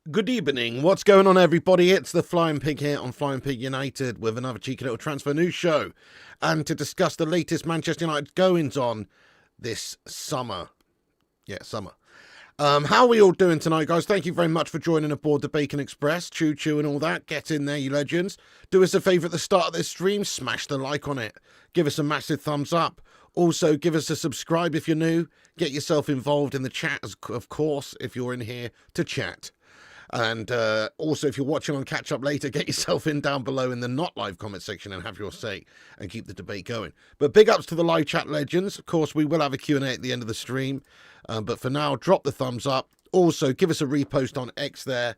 Good evening. What's going on, everybody? It's the Flying Pig here on Flying Pig United with another cheeky little transfer news show, and to discuss the latest Manchester United goings on this summer. Summer. How are we all doing tonight, guys? Thank you very much for joining aboard the Bacon Express, choo-choo and all that. Get in there, you legends. Do us a favour at the start of this stream, smash the like on it. Give us a massive thumbs up. Also, give us a subscribe if you're new. Get yourself involved in the chat, of course, if you're in here to chat. And also, if you're watching on catch up later, get yourself in down below in the not live comment section and have your say and keep the debate going. But big ups to the live chat legends. Of course, we will have a Q&A at the end of the stream. But for now, drop the thumbs up. Also, give us a repost on X there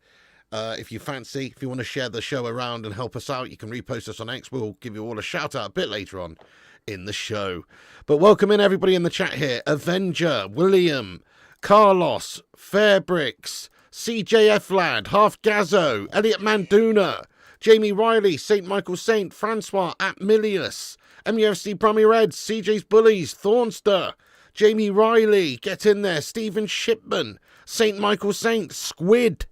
if you fancy. If you want to share the show around and help us out, you can repost us on X. We'll give you all a shout out a bit later on in the show. But welcome in everybody in the chat here. Avenger, William, Carlos, Fairbricks, CJF Lad, Half Gazzo, Elliot Manduna, Jamie Riley, St. Michael Saint, Francois, Atmilius, MUFC Brummy Reds, CJ's Bullies, Thornster, Jamie Riley, get in there, Stephen Shipman, St. Michael Saint, Squid,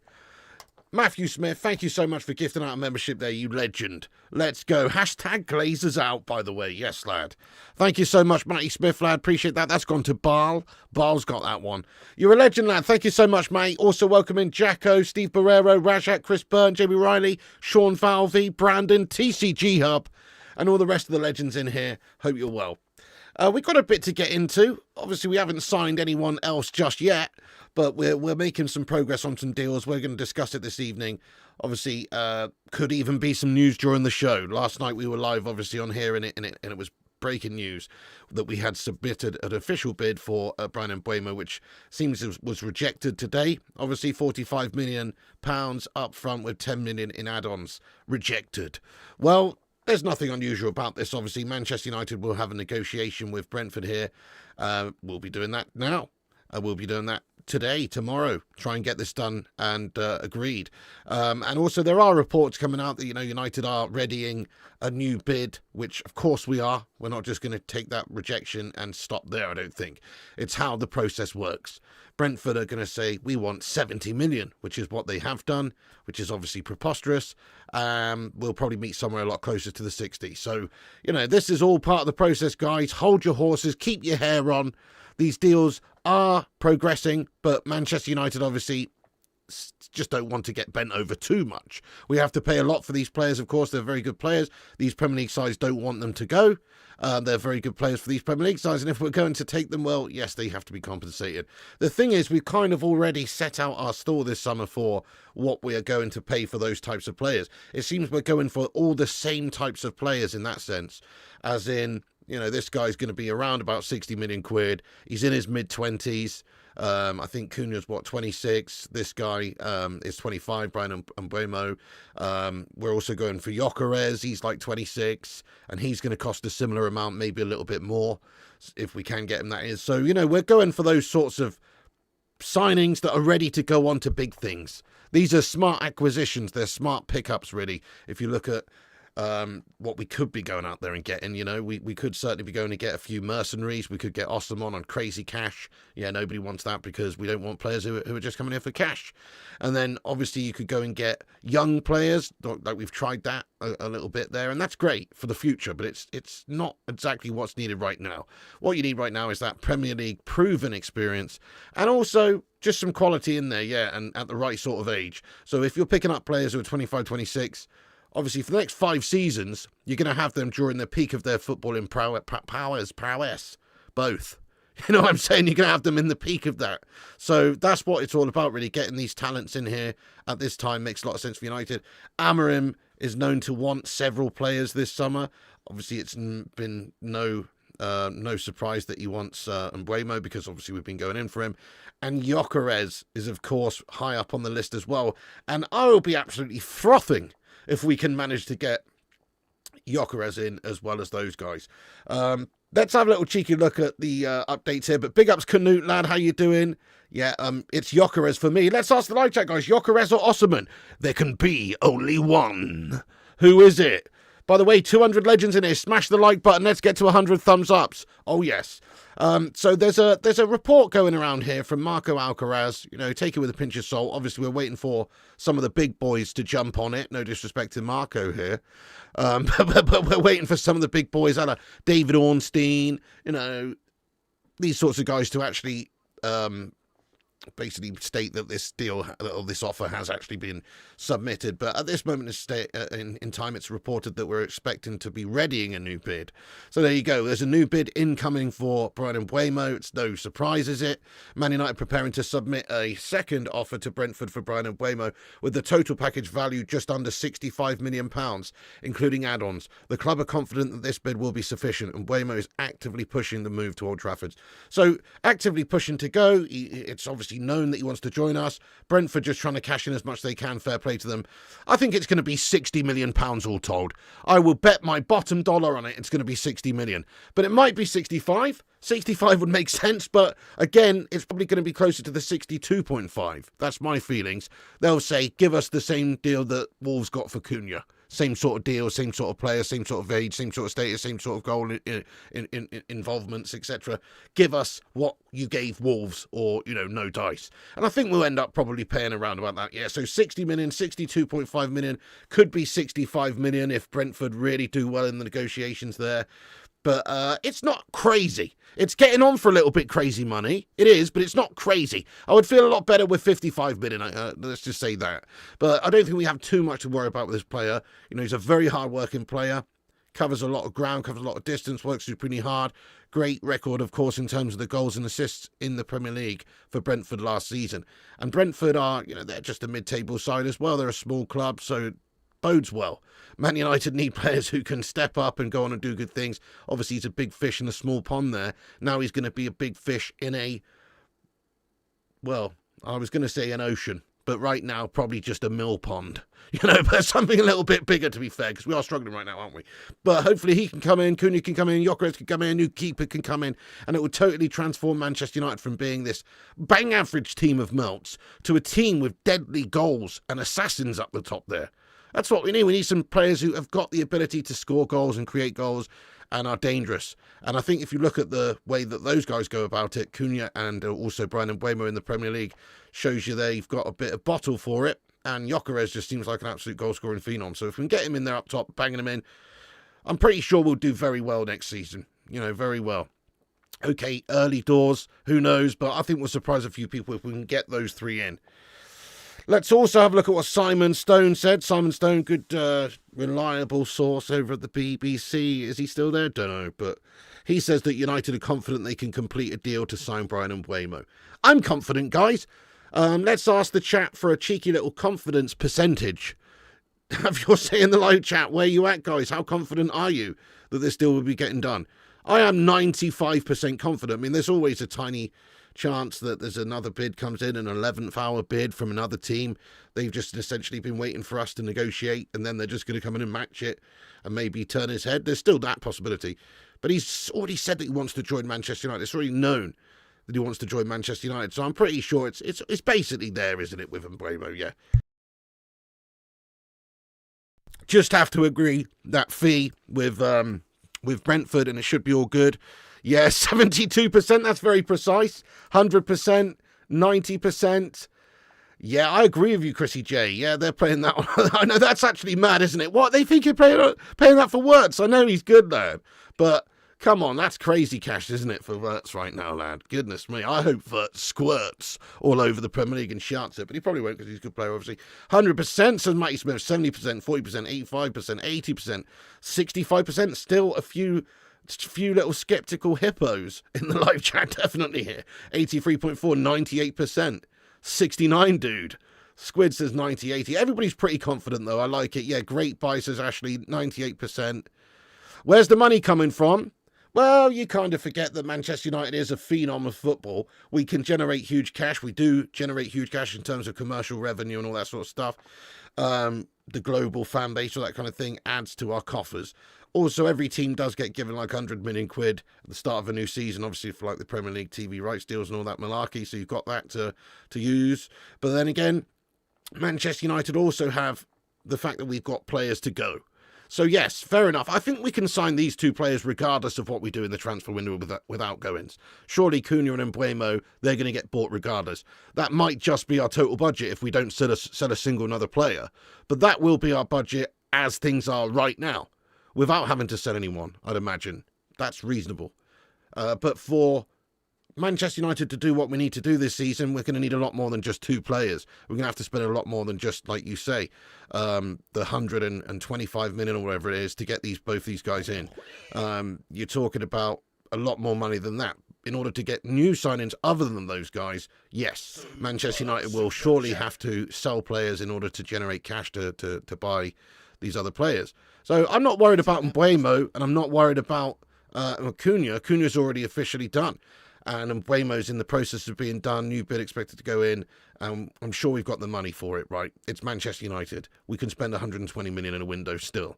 Matthew Smith, thank you so much for gifting out a membership there, you legend. Let's go. Hashtag Glazers out, by the way. Yes, lad. Thank you so much, Matty Smith, lad. Appreciate that. That's gone to Baal. Baal's got that one. You're a legend, lad. Thank you so much, mate. Also welcome in Jacko, Steve Barrero, Rajat, Chris Byrne, Jamie Riley, Sean Falvey, Brandon, TCG Hub, and all the rest of the legends in here. Hope you're well. We've got a bit to get into. Obviously, we haven't signed anyone else just yet, but we're making some progress on some deals. We're going to discuss it this evening. Obviously, could even be some news during the show. Last night we were live, obviously, on here, and it was breaking news that we had submitted an official bid for Bryan Mbeumo, which seems was rejected today. Obviously, £45 million up front with 10 million in add-ons. Rejected. Well, there's nothing unusual about this. Obviously, Manchester United will have a negotiation with Brentford here. We'll be doing that now. We'll be doing that today, tomorrow. Try and get this done and agreed. And also, there are reports coming out that, United are readying a new bid, which, of course, we are. We're not just going to take that rejection and stop there, I don't think. It's how the process works. Brentford are going to say, we want 70 million, which is what they have done, which is obviously preposterous. We'll probably meet somewhere a lot closer to the 60. So, this is all part of the process, guys. Hold your horses, keep your hair on. These deals are progressing, but Manchester United obviously just don't want to get bent over too much. We have to pay a lot for these players, of course. They're very good players. These Premier League sides don't want them to go. They're very good players for these Premier League sides, and if we're going to take them, well, yes, they have to be compensated. The thing is, we've kind of already set out our stall this summer for what we are going to pay for those types of players. It seems we're going for all the same types of players in that sense, as in, this guy's going to be around about 60 million quid. He's in his mid-20s. I think Cunha's, 26? This guy is 25, Bryan Mbeumo. We're also going for Gyokeres. He's like 26, and he's going to cost a similar amount, maybe a little bit more, if we can get him, that is. So, we're going for those sorts of signings that are ready to go on to big things. These are smart acquisitions. They're smart pickups, really, if you look at what we could be going out there and getting. We could certainly be going to get a few mercenaries. We could get Osimhen on crazy cash. Nobody wants that because we don't want players who are just coming here for cash. And then obviously you could go and get young players, like we've tried that a little bit there, and that's great for the future, but it's not exactly what's needed right now. What you need right now is that Premier League proven experience, and also just some quality in there, and at the right sort of age. So if you're picking up players who are 25, 26, obviously, for the next 5 seasons, you're going to have them during the peak of their footballing prowess, both. You know what I'm saying? You're going to have them in the peak of that. So that's what it's all about, really. Getting these talents in here at this time makes a lot of sense for United. Amorim is known to want several players this summer. Obviously, it's been no surprise that he wants Mbeumo, because obviously we've been going in for him. And Gyokeres is, of course, high up on the list as well. And I will be absolutely frothing if we can manage to get Gyokeres in as well as those guys. Let's have a little cheeky look at the updates here. But big ups, Canute, lad. How you doing? Yeah, it's Gyokeres for me. Let's ask the live chat, guys. Gyokeres or Osimhen? There can be only one. Who is it? By the way, 200 legends in here. Smash the like button. Let's get to 100 thumbs ups. Oh, yes. So there's a report going around here from Marco Alcaraz. Take it with a pinch of salt. Obviously, we're waiting for some of the big boys to jump on it. No disrespect to Marco here. But we're waiting for some of the big boys, like David Ornstein, these sorts of guys to actually basically state that this deal or this offer has actually been submitted. But at this moment in time, it's reported that we're expecting to be readying a new bid. So there you go. There's a new bid incoming for Bryan Mbeumo. It's no surprise, is it? Man United preparing to submit a second offer to Brentford for Bryan Mbeumo, with the total package value just under £65 million, including add-ons. The club are confident that this bid will be sufficient, and Mbeumo is actively pushing the move to Old Trafford. So actively pushing to go. It's obviously known that he wants to join us. Brentford just trying to cash in as much as they can. Fair play to them. I think it's going to be £60 million all told. I will bet my bottom dollar on it. It's going to be 60 million, but it might be 65. 65 would make sense, but again, it's probably going to be closer to the 62.5. That's my feelings. They'll say, give us the same deal that Wolves got for Cunha. Same sort of deal, same sort of player, same sort of age, same sort of status, same sort of goal involvements, etc. Give us what you gave Wolves, or, no dice. And I think we'll end up probably paying around about that. Yeah, so 60 million, 62.5 million, could be 65 million if Brentford really do well in the negotiations there. But it's not crazy. It's getting on for a little bit crazy money. It is, but it's not crazy. I would feel a lot better with 55 million. Let's just say that. But I don't think we have too much to worry about with this player. He's a very hard-working player. Covers a lot of ground, covers a lot of distance, works supremely hard. Great record, of course, in terms of the goals and assists in the Premier League for Brentford last season. And Brentford are, they're just a mid-table side as well. They're a small club, so bodes well. Man United need players who can step up and go on and do good things. Obviously, he's a big fish in a small pond there. Now he's going to be a big fish in I was going to say an ocean, but right now, probably just a mill pond. But something a little bit bigger, to be fair, because we are struggling right now, aren't we? But hopefully he can come in, Cunha can come in, Gyokeres can come in, a new keeper can come in, and it will totally transform Manchester United from being this bang average team of melts to a team with deadly goals and assassins up the top there. That's what we need. We need some players who have got the ability to score goals and create goals and are dangerous. And I think if you look at the way that those guys go about it, Cunha and also Bryan Mbeumo in the Premier League, shows you they've got a bit of bottle for it. And Gyokeres just seems like an absolute goal-scoring phenom. So if we can get him in there up top, banging him in, I'm pretty sure we'll do very well next season. Very well. Okay, early doors, who knows? But I think we'll surprise a few people if we can get those three in. Let's also have a look at what Simon Stone said. Simon Stone, good, reliable source over at the BBC. Is he still there? Don't know. But he says that United are confident they can complete a deal to sign Bryan Mbeumo. I'm confident, guys. Let's ask the chat for a cheeky little confidence percentage. Have your say in the live chat. Where you at, guys? How confident are you that this deal will be getting done? I am 95% confident. I mean, there's always a tiny chance that there's another bid comes in, an 11th hour bid from another team. They've just essentially been waiting for us to negotiate, and then they're just going to come in and match it and maybe turn his head. There's still that possibility. But he's already said that he wants to join Manchester United. It's already known that he wants to join Manchester United. So I'm pretty sure it's basically there, isn't it, with Mbeumo? Yeah. Just have to agree that fee with Brentford, and it should be all good. Yeah, 72%, that's very precise. 100%, 90%. Yeah, I agree with you, Chrissy J. Yeah, they're playing that one. I know, that's actually mad, isn't it? What, they think you're paying that for Wirtz? I know he's good, lad. But, come on, that's crazy cash, isn't it, for Wirtz right now, lad? Goodness me. I hope Wirtz squirts all over the Premier League and shouts it. But he probably won't because he's a good player, obviously. 100%, says Matty Smith. 70%, 40%, 85%, 80%, 65%. Still a few little skeptical hippos in the live chat, definitely here. 83.4, 98%. 69, dude. Squid says 90, 80. Everybody's pretty confident, though. I like it. Yeah, great buy, says Ashley. 98%. Where's the money coming from? Well, you kind of forget that Manchester United is a phenom of football. We can generate huge cash. We do generate huge cash in terms of commercial revenue and all that sort of stuff. The global fan base, all that kind of thing, adds to our coffers. Also, every team does get given like 100 million quid at the start of a new season, obviously for like the Premier League TV rights deals and all that malarkey, so you've got that to use. But then again, Manchester United also have the fact that we've got players to go. So yes, fair enough. I think we can sign these two players regardless of what we do in the transfer window with outgoings. Surely Cunha and Mbeumo, they're going to get bought regardless. That might just be our total budget if we don't sell a single another player. But that will be our budget as things are right now, without having to sell anyone, I'd imagine. That's reasonable. But for Manchester United to do what we need to do this season, we're going to need a lot more than just two players. We're going to have to spend a lot more than just, like you say, the 125 million or whatever it is to get both these guys in. You're talking about a lot more money than that. In order to get new signings other than those guys, yes, Manchester United will surely have to sell players in order to generate cash to buy these other players. So I'm not worried about Mbeumo, and I'm not worried about Cunha. Cunha's already officially done. And Mbeumo's in the process of being done, new bid expected to go in. I'm sure we've got the money for it, right? It's Manchester United. We can spend 120 million in a window still.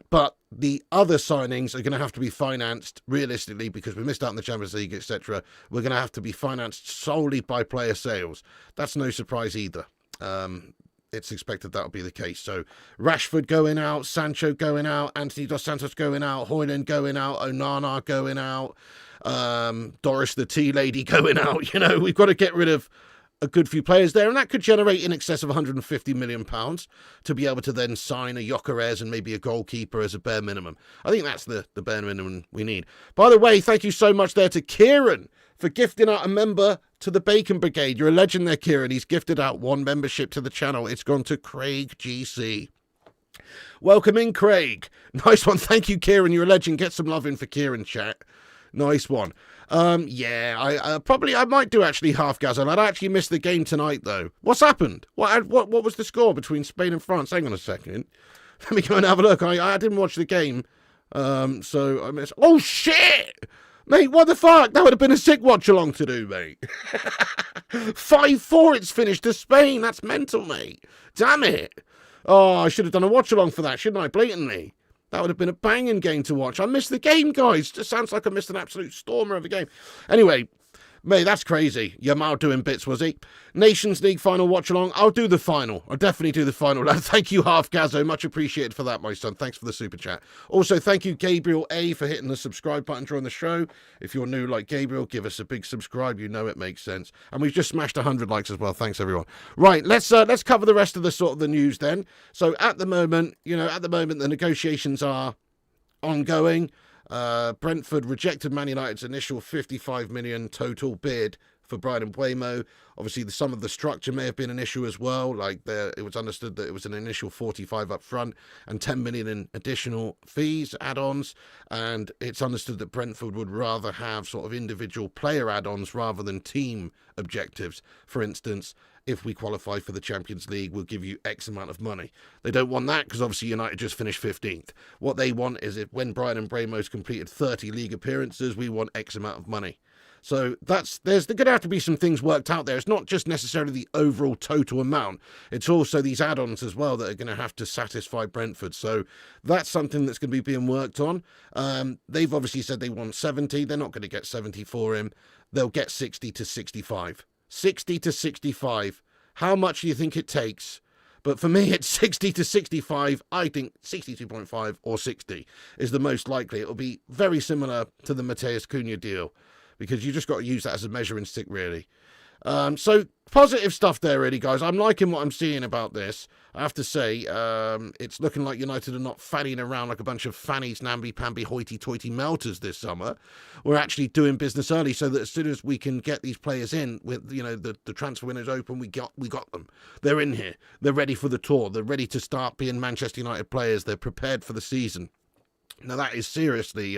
But the other signings are going to have to be financed realistically because we missed out on the Champions League, etc. We're going to have to be financed solely by player sales. That's no surprise either. It's expected that'll be the case. So Rashford going out, Sancho going out, Anthony Dos Santos going out, Højlund going out, Onana going out, Doris the tea lady going out. You know, we've got to get rid of a good few players there, and that could generate in excess of £150 million to be able to then sign a Gyokeres and maybe a goalkeeper as a bare minimum. I think that's the bare minimum we need. By the way, thank you so much there to Kieran for gifting out a member to the Bacon Brigade. You're a legend there, Kieran. He's gifted out one membership to the channel. It's gone to Craig GC. Welcome in, Craig. Nice one. Thank you, Kieran. You're a legend. Get some love in for Kieran, chat. Nice one. Yeah, I might do actually half Gazelle. I'd actually missed the game tonight, though. What's happened? What was the score between Spain and France? Hang on a second. Let me go and have a look. I didn't watch the game, so I missed. Oh, shit! Mate, what the fuck? That would have been a sick watch-along to do, mate. 5-4 it's finished to Spain. That's mental, mate. Damn it. Oh, I should have done a watch-along for that, shouldn't I? Blatantly. That would have been a banging game to watch. I missed the game, guys. Just sounds like I missed an absolute stormer of a game. Anyway, mate, that's crazy. Yamal doing bits, was he? Nations League final watch-along. I'll do the final. I'll definitely do the final. Thank you, Half Gazzo. Much appreciated for that, my son. Thanks for the super chat. Also, thank you, Gabriel A, for hitting the subscribe button during the show. If you're new like Gabriel, give us a big subscribe. You know it makes sense. And we've just smashed 100 likes as well. Thanks, everyone. Right, let's cover the rest of the sort of the news then. So at the moment, the negotiations are ongoing. Brentford rejected Man United's initial 55 million total bid for Bryan Mbeumo. Obviously, some of the structure may have been an issue as well. Like it was understood that it was an initial 45 up front and 10 million in additional fees, add-ons. And it's understood that Brentford would rather have sort of individual player add-ons rather than team objectives. For instance, if we qualify for the Champions League, we'll give you X amount of money. They don't want that because obviously United just finished 15th. What they want is if when Bryan Mbeumo's completed 30 league appearances, we want X amount of money. So there's going to have to be some things worked out there. It's not just necessarily the overall total amount. It's also these add-ons as well that are going to have to satisfy Brentford. So that's something that's going to be being worked on. They've obviously said they want 70. They're not going to get 70 for him. They'll get 60 to 65. 60 to 65. How much do you think it takes? But for me, it's 60 to 65. I think 62.5 or 60 is the most likely. It'll be very similar to the Matheus Cunha deal because you just got to use that as a measuring stick, really. So positive stuff there, really, guys. I'm liking what I'm seeing about this. I have to say, it's looking like United are not fanning around like a bunch of fannies, namby-pamby, hoity-toity melters this summer. We're actually doing business early so that as soon as we can get these players in, with the transfer window's open, we got them. They're in here. They're ready for the tour. They're ready to start being Manchester United players. They're prepared for the season. Now, that is seriously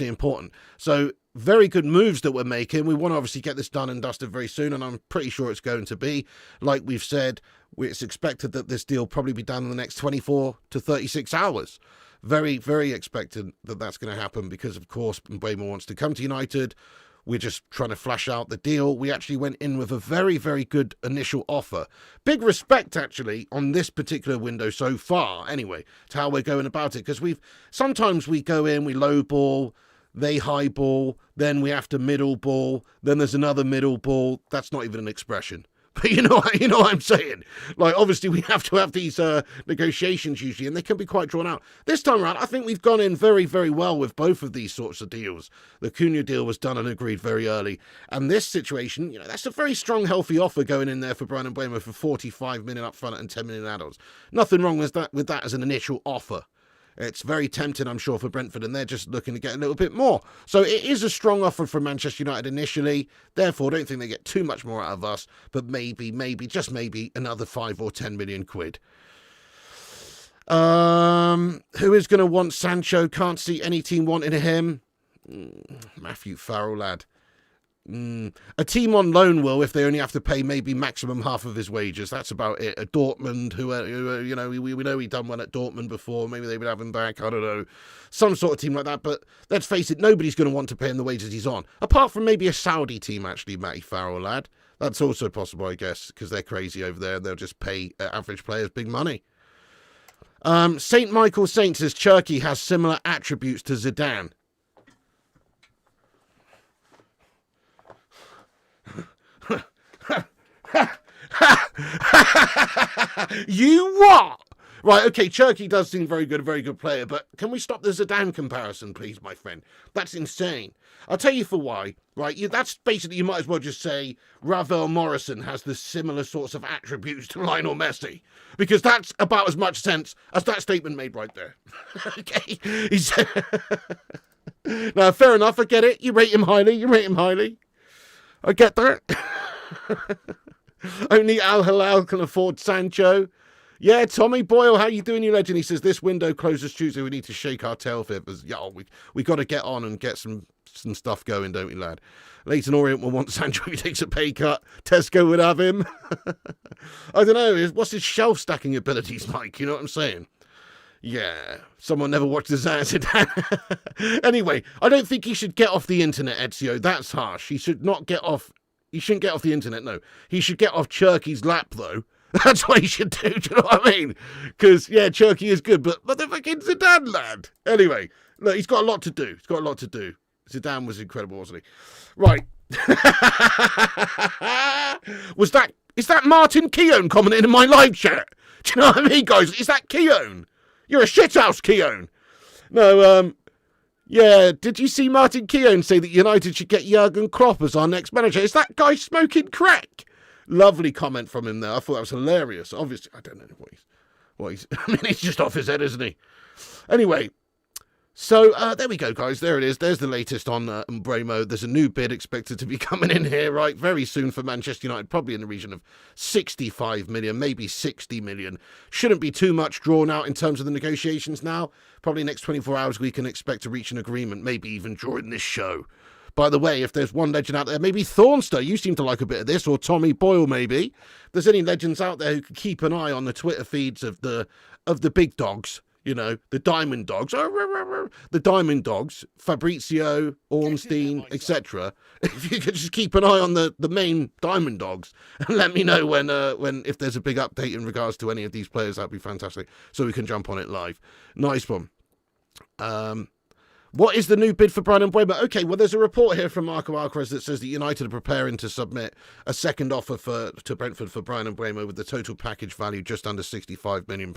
important. So very good moves that we're making. We want to obviously get this done and dusted very soon, and I'm pretty sure it's going to be. Like we've said, it's expected that this deal will probably be done in the next 24 to 36 hours. Very, very expected that that's going to happen because, of course, Mbeumo wants to come to United. We're just trying to flash out the deal. We actually went in with a very, very good initial offer. Big respect, actually, on this particular window so far, anyway, to how we're going about it. Because sometimes we go in, we low ball, they high ball, then we have to middle ball, then there's another middle ball. That's not even an expression. But you know what I'm saying? Like, obviously, we have to have these negotiations usually, and they can be quite drawn out. This time around, I think we've gone in very, very well with both of these sorts of deals. The Cunha deal was done and agreed very early. And this situation, that's a very strong, healthy offer going in there for Bryan Mbeumo for 45 million up front and 10 million add-ons. Nothing wrong with that as an initial offer. It's very tempting, I'm sure, for Brentford, and they're just looking to get a little bit more. So it is a strong offer from Manchester United initially. Therefore, I don't think they get too much more out of us, but maybe, just maybe, another 5 or 10 million quid. Who is going to want Sancho? Can't see any team wanting him. Matthew Farrell, lad. A team on loan will, if they only have to pay maybe maximum half of his wages. That's about it. A Dortmund, who we know he done one at Dortmund before. Maybe they would have him back. I don't know. Some sort of team like that. But let's face it, nobody's going to want to pay him the wages he's on. Apart from maybe a Saudi team, actually, Matty Farrell, lad. That's also possible, I guess, because they're crazy over there. They'll just pay average players big money. St. Michael Saint says Cherki has similar attributes to Zidane. You what? Right, okay, Cherki does seem very good player, but can we stop the Zidane comparison, please, my friend? That's insane. I'll tell you for why, right? That's basically, you might as well just say Ravel Morrison has the similar sorts of attributes to Lionel Messi, because that's about as much sense as that statement made right there. Okay? Now, fair enough, I get it. You rate him highly. I get that. Only Al Hilal can afford Sancho. Yeah, Tommy Boyle, how you doing, you legend? He says, this window closes Tuesday. We need to shake our tail feathers. Yeah, we got to get on and get some stuff going, don't we, lad? Leighton Orient will want Sancho if he takes a pay cut. Tesco would have him. I don't know. What's his shelf stacking abilities like? You know what I'm saying? Yeah, someone never watched the Zidane. Anyway, I don't think he should get off the internet, Ezio. That's harsh. He shouldn't get off the internet, no. He should get off Cherki's lap, though. That's what he should do, do you know what I mean? Because, yeah, Cherki is good, but the fucking Zidane, lad. Anyway, look, he's got a lot to do. Zidane was incredible, wasn't he? Right. Is that Martin Keown commenting in my live chat? Do you know what I mean, guys? Is that Keown? You're a shithouse, Keown. No, yeah, did you see Martin Keown say that United should get Jurgen Klopp as our next manager? Is that guy smoking crack? Lovely comment from him there. I thought that was hilarious. Obviously, I don't know what he's I mean, he's just off his head, isn't he? Anyway, so there we go, guys. There it is. There's the latest on Mbeumo. There's a new bid expected to be coming in here, right, very soon for Manchester United, probably in the region of 65 million, maybe 60 million. Shouldn't be too much drawn out in terms of the negotiations now. Probably next 24 hours we can expect to reach an agreement, maybe even during this show. By the way, if there's one legend out there, maybe Thornster, you seem to like a bit of this, or Tommy Boyle maybe. If there's any legends out there who can keep an eye on the Twitter feeds of the big dogs, the Diamond Dogs, Fabrizio, Ornstein, etc. If you could just keep an eye on the main Diamond Dogs and let me know when if there's a big update in regards to any of these players, that'd be fantastic. So we can jump on it live. Nice one. What is the new bid for Bryan Mbeumo? Okay, well, there's a report here from Marco Alcaraz that says that United are preparing to submit a second offer to Brentford for Bryan Mbeumo with the total package value just under £65 million,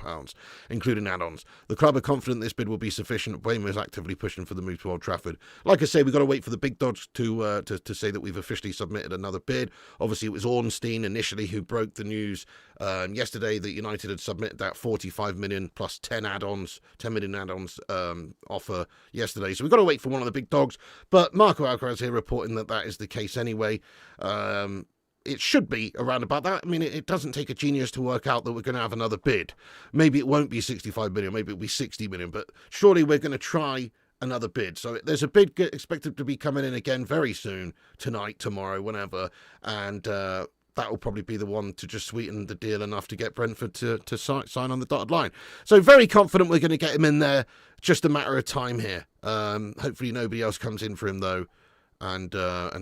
including add-ons. The club are confident this bid will be sufficient. Mbeumo is actively pushing for the move to Old Trafford. Like I say, we've got to wait for the big dogs to say that we've officially submitted another bid. Obviously, it was Ornstein initially who broke the news yesterday that United had submitted that 45 million plus 10 million add-ons offer yesterday. So we've got to wait for one of the big dogs. But Marco Alcaraz here reporting that is the case anyway. It should be around about that. I mean, it doesn't take a genius to work out that we're going to have another bid. Maybe it won't be 65 million, maybe it'll be 60 million, but surely we're going to try another bid. So there's a bid expected to be coming in again very soon, tonight, tomorrow, whenever, and that will probably be the one to just sweeten the deal enough to get Brentford to sign on the dotted line. So very confident we're going to get him in there. Just a matter of time here. Hopefully nobody else comes in for him though, and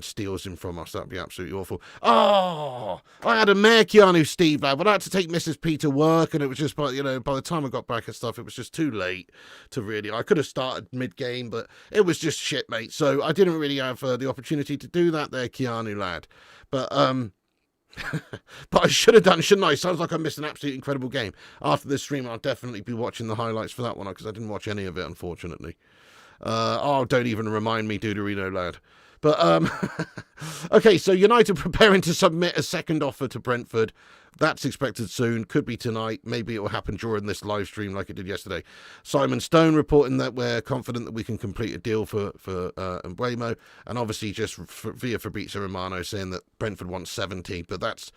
steals him from us. That'd be absolutely awful. Oh, I had a mare Keanu Steve lad, but I had to take Mrs. P to work, and it was just by the time I got back and stuff, it was just too late to really. I could have started mid-game, but it was just shit, mate. So I didn't really have the opportunity to do that there, Keanu lad. But But I should have done, shouldn't I? Sounds like I missed an absolutely incredible game. After this stream, I'll definitely be watching the highlights for that one, because I didn't watch any of it, unfortunately. Don't even remind me, Duderino lad. But, okay, so United preparing to submit a second offer to Brentford. That's expected soon. Could be tonight. Maybe it will happen during this live stream like it did yesterday. Simon Stone reporting that we're confident that we can complete a deal for Mbeumo. And obviously just via Fabrizio Romano saying that Brentford wants 70. But that's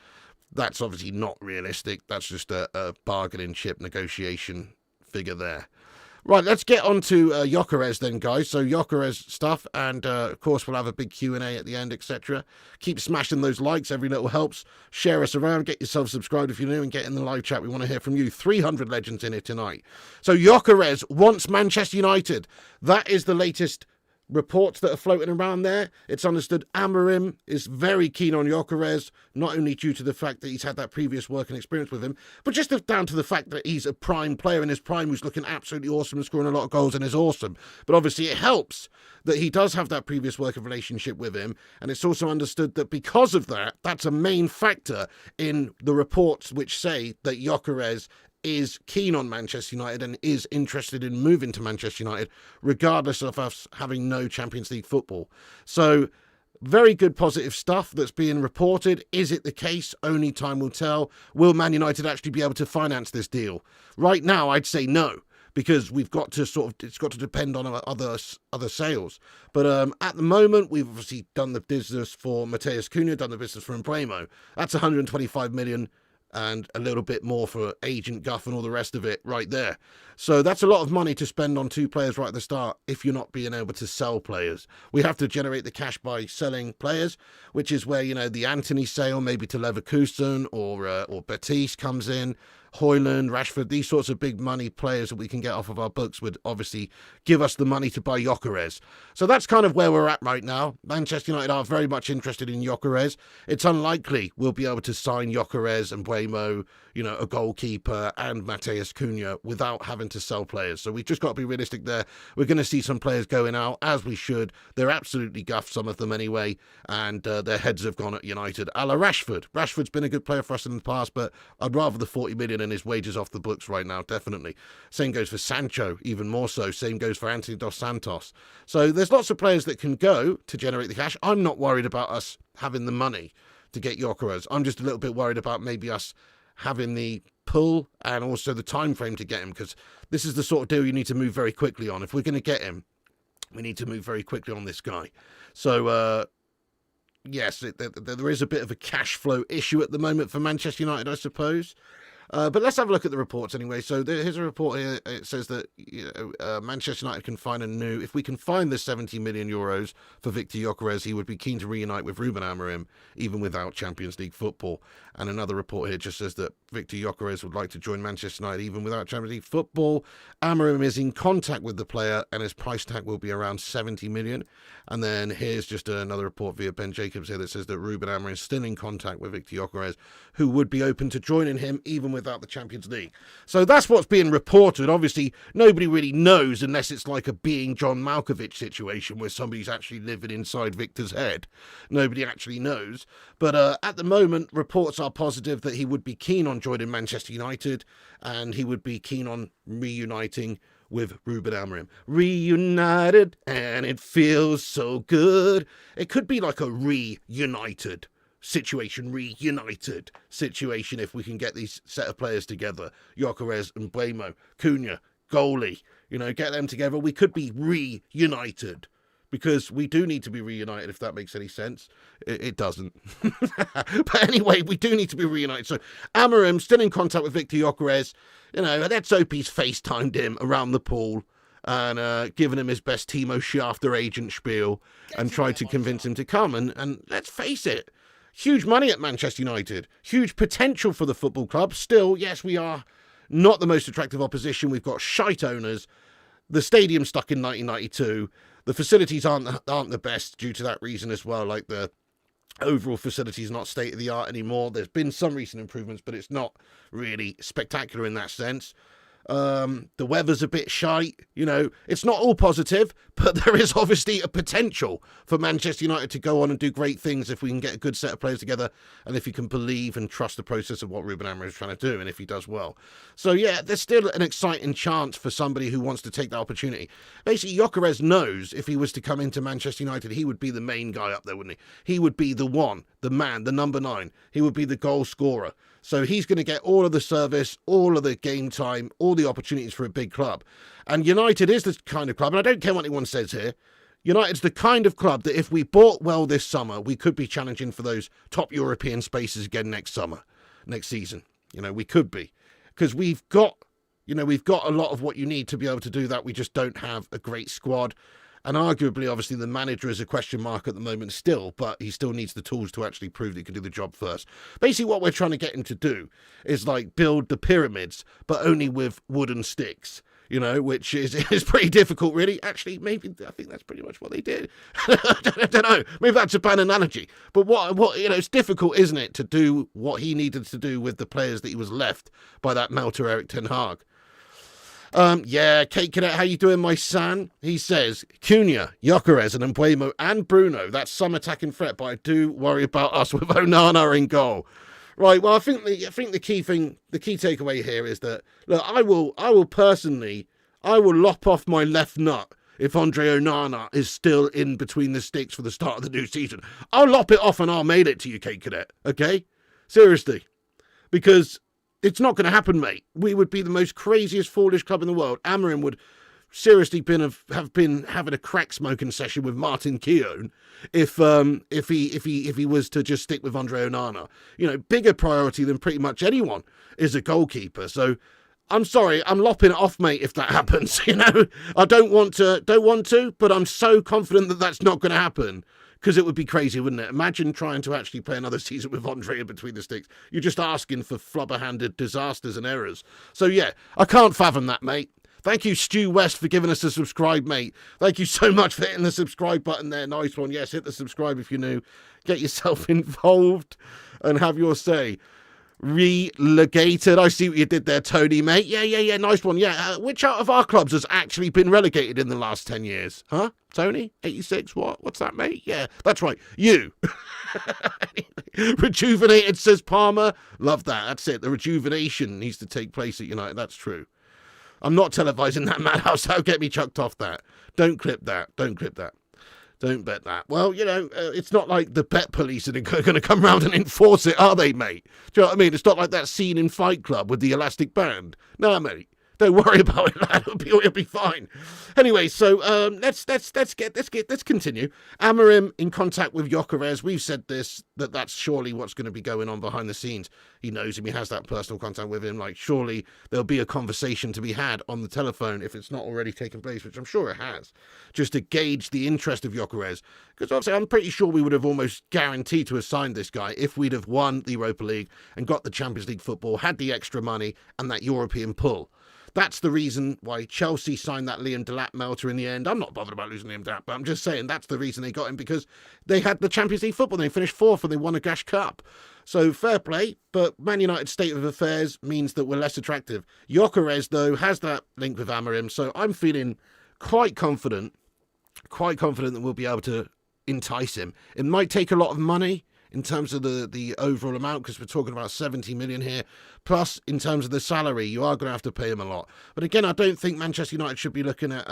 obviously not realistic. That's just a bargaining chip negotiation figure there. Right, let's get on to Gyokeres then, guys. So Gyokeres stuff, and of course we'll have a big Q&A at the end, etc. Keep smashing those likes. Every little helps. Share us around. Get yourself subscribed if you're new, and get in the live chat. We want to hear from you. 300 legends in here tonight. So Gyokeres wants Manchester United. That is the latest reports that are floating around there. It's understood Amorim is very keen on Gyokeres, not only due to the fact that he's had that previous working experience with him, but just down to the fact that he's a prime player in his prime who's looking absolutely awesome and scoring a lot of goals and is awesome. But obviously it helps that he does have that previous working relationship with him, and it's also understood that because of that, that's a main factor in the reports which say that Gyokeres is keen on Manchester United and is interested in moving to Manchester United, regardless of us having no Champions League football. So, very good positive stuff that's being reported. Is it the case? Only time will tell. Will Man United actually be able to finance this deal? Right now, I'd say no, because we've got to it's got to depend on other sales. But at the moment, we've obviously done the business for Matheus Cunha, done the business for Mbeumo. That's 125 million. And a little bit more for agent guff and all the rest of it right there. So that's a lot of money to spend on two players right at the start if you're not being able to sell players. We have to generate the cash by selling players, which is where, the Antony sale maybe to Leverkusen or Betis comes in. Højlund, Rashford, these sorts of big money players that we can get off of our books would obviously give us the money to buy Gyokeres. So that's kind of where we're at right now. Manchester United are very much interested in Gyokeres. It's unlikely we'll be able to sign Gyokeres and Mbeumo, a goalkeeper and Matheus Cunha without having to sell players. So we've just got to be realistic there. We're going to see some players going out, as we should. They're absolutely guffed, some of them anyway, and their heads have gone at United. A la Rashford. Rashford's been a good player for us in the past, but I'd rather the 40 million and his wages off the books right now, definitely. Same goes for Sancho, even more so. Same goes for Anthony Dos Santos. So there's lots of players that can go to generate the cash. I'm not worried about us having the money to get Gyokeres. I'm just a little bit worried about maybe us having the pull and also the time frame to get him, because this is the sort of deal you need to move very quickly on. If we're going to get him, we need to move very quickly on this guy. So, yes, there is a bit of a cash flow issue at the moment for Manchester United, I suppose. But let's have a look at the reports anyway. So here's a report here. It says that Manchester United can find if we can find the 70 million euros for Viktor Gyokeres, he would be keen to reunite with Ruben Amorim, even without Champions League football. And another report here just says that Viktor Gyokeres would like to join Manchester United, even without Champions League football. Amorim is in contact with the player, and his price tag will be around 70 million. And then here's just another report via Ben Jacobs here that says that Ruben Amorim is still in contact with Viktor Gyokeres, who would be open to joining him, even without the Champions League. So that's what's being reported. Obviously, nobody really knows unless it's like a Being John Malkovich situation where somebody's actually living inside Victor's head. Nobody actually knows. But at the moment, reports are positive that he would be keen on joining Manchester United, and he would be keen on reuniting with Ruben Amorim. Reunited, and it feels so good. It could be like a reunited situation if we can get these set of players together. Gyokeres and Mbeumo, Cunha, goalie, get them together. We could be reunited, because we do need to be reunited, if that makes any sense. It doesn't. But anyway, we do need to be reunited. So Amorim still in contact with Viktor Gyokeres. Let's hope he's FaceTimed him around the pool and given him his best Timo Schafter agent spiel and tried to convince him to come. And let's face it, huge money at Manchester United. Huge potential for the football club. Still, yes, we are not the most attractive opposition. We've got shite owners. The stadium's stuck in 1992. The facilities aren't the best due to that reason as well. Like, the overall facilities not state-of-the-art anymore. There's been some recent improvements, but it's not really spectacular in that sense. The weather's a bit shite. It's not all positive, but there is obviously a potential for Manchester United to go on and do great things if we can get a good set of players together and if you can believe and trust the process of what Ruben Amorim is trying to do and if he does well. So, yeah, there's still an exciting chance for somebody who wants to take that opportunity. Basically, Gyokeres knows if he was to come into Manchester United, he would be the main guy up there, wouldn't he? He would be the one, the man, the number 9. He would be the goal scorer. So he's going to get all of the service, all of the game time, all the opportunities for a big club. And United is the kind of club, and I don't care what anyone says here, United's the kind of club that if we bought well this summer, we could be challenging for those top European spaces again next season. We could be. Because we've got a lot of what you need to be able to do that. We just don't have a great squad. And arguably, obviously, the manager is a question mark at the moment still, but he still needs the tools to actually prove that he can do the job first. Basically, what we're trying to get him to do is build the pyramids, but only with wooden sticks, which is pretty difficult, really. Actually, maybe I think that's pretty much what they did. I don't know. Maybe that's a bad analogy. But it's difficult, isn't it, to do what he needed to do with the players that he was left by that melter Erik ten Hag. Kate Cadet, how you doing, my son? He says, Cunha, Gyokeres and Mbeumo and Bruno, that's some attacking threat, but I do worry about us with Onana in goal. Right, well, I think the key takeaway here is that, look, I will lop off my left nut if Andre Onana is still in between the sticks for the start of the new season. I'll lop it off and I'll mail it to you, Kate Cadet, okay? Seriously. Because it's not going to happen, mate. We would be the most craziest, foolish club in the world. Amorim would seriously have been having a crack smoking session with Martin Keown if he was to just stick with Andre Onana. Bigger priority than pretty much anyone is a goalkeeper. So I'm sorry, I'm lopping it off, mate, if that happens. I don't want to, but I'm so confident that that's not going to happen. Because it would be crazy, wouldn't it? Imagine trying to actually play another season with Andre in between the sticks. You're just asking for flubber-handed disasters and errors. So, yeah, I can't fathom that, mate. Thank you, Stu West, for giving us a subscribe, mate. Thank you so much for hitting the subscribe button there. Nice one. Yes, hit the subscribe if you're new. Get yourself involved and have your say. Relegated. I see what you did there, Tony, mate. Yeah. Nice one. Yeah. Which out of our clubs has actually been relegated in the last 10 years? Huh? Tony? 86? What? What's that, mate? Yeah, that's right. You. Rejuvenated, says Palmer. Love that. That's it. The rejuvenation needs to take place at United. That's true. I'm not televising that madhouse. That'll get me chucked off that. Don't clip that. Don't bet that. Well, it's not like the bet police are going to come round and enforce it, are they, mate? Do you know what I mean? It's not like that scene in Fight Club with the elastic band. No, mate. Don't worry about it, lad. It'll be fine. Anyway, so let's continue. Amorim in contact with Gyokeres. We've said that's surely what's going to be going on behind the scenes. He knows him. He has that personal contact with him. Surely there'll be a conversation to be had on the telephone if it's not already taken place, which I'm sure it has, just to gauge the interest of Gyokeres. Because obviously, I'm pretty sure we would have almost guaranteed to have signed this guy if we'd have won the Europa League and got the Champions League football, had the extra money and that European pull. That's the reason why Chelsea signed that Liam Delap melter in the end. I'm not bothered about losing Liam Delap, but I'm just saying that's the reason they got him, because they had the Champions League football. They finished 4th and they won a Gash Cup. So fair play, but Man United's state of affairs means that we're less attractive. Gyokeres, though, has that link with Amorim, so I'm feeling quite confident that we'll be able to entice him. It might take a lot of money in terms of the overall amount, because we're talking about 70 million here. Plus, in terms of the salary, you are going to have to pay him a lot. But again, I don't think Manchester United should be looking at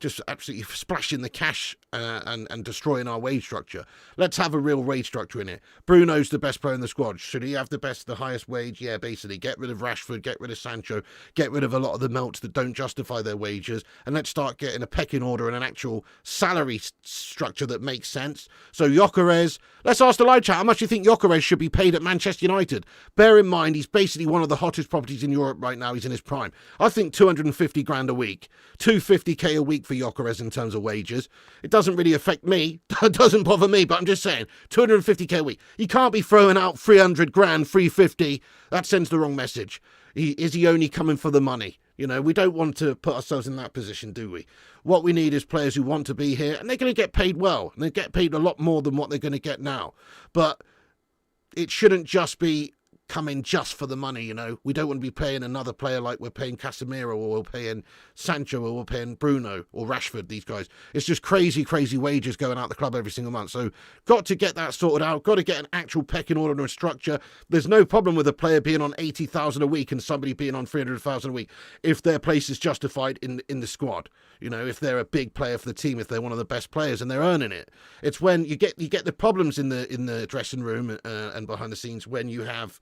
just absolutely splashing the cash and destroying our wage structure. Let's have a real wage structure in it. Bruno's the best player in the squad. Should he have the highest wage? Yeah, basically. Get rid of Rashford, get rid of Sancho, get rid of a lot of the melts that don't justify their wages, and let's start getting a pecking order and an actual salary structure that makes sense. So Gyokeres, let's ask the live chat, how much do you think Gyokeres should be paid at Manchester United? Bear in mind, he's basically one of the hottest properties in Europe right now. He's in his prime. I think 250 grand a week, 250k a week for Gyokeres in terms of wages. It doesn't really affect me. It doesn't bother me, but I'm just saying, 250k a week. You can't be throwing out 300 grand, 350. That sends the wrong message. Is he only coming for the money? We don't want to put ourselves in that position, do we? What we need is players who want to be here, and they're going to get paid well, and they get paid a lot more than what they're going to get now. But it shouldn't just be come in just for the money, We don't want to be paying another player like we're paying Casemiro or we're paying Sancho or we're paying Bruno or Rashford, these guys. It's just crazy, crazy wages going out the club every single month. So got to get that sorted out, got to get an actual pecking order and a structure. There's no problem with a player being on 80,000 a week and somebody being on 300,000 a week if their place is justified in the squad. If they're a big player for the team, if they're one of the best players and they're earning it. It's when you get the problems in the dressing room and behind the scenes when you have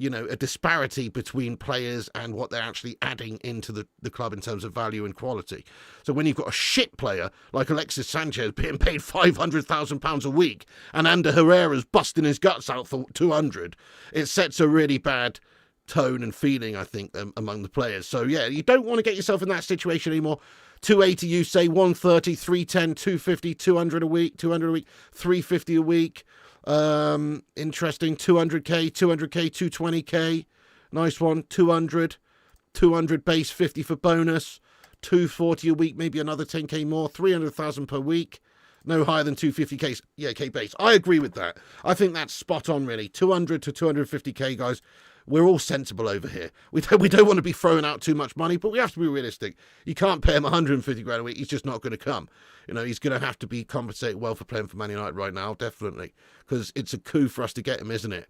a disparity between players and what they're actually adding into the club in terms of value and quality. So when you've got a shit player like Alexis Sanchez being paid £500,000 a week and Ander Herrera's busting his guts out for 200, it sets a really bad tone and feeling, I think, among the players. So yeah, you don't want to get yourself in that situation anymore. 280, you say, 130, 310, 250, 200 a week, 350 a week. Interesting. 200k, 220k. Nice one. 200 base, 50 for bonus. 240 a week, maybe another 10k more. 300,000 per week. No higher than 250k. Yeah, K base. I agree with that. I think that's spot on, really. 200 to 250k, guys. We're all sensible over here. We don't want to be throwing out too much money, but we have to be realistic. You can't pay him 150 grand a week. He's just not going to come. He's going to have to be compensated well for playing for Man United right now, definitely, because it's a coup for us to get him, isn't it?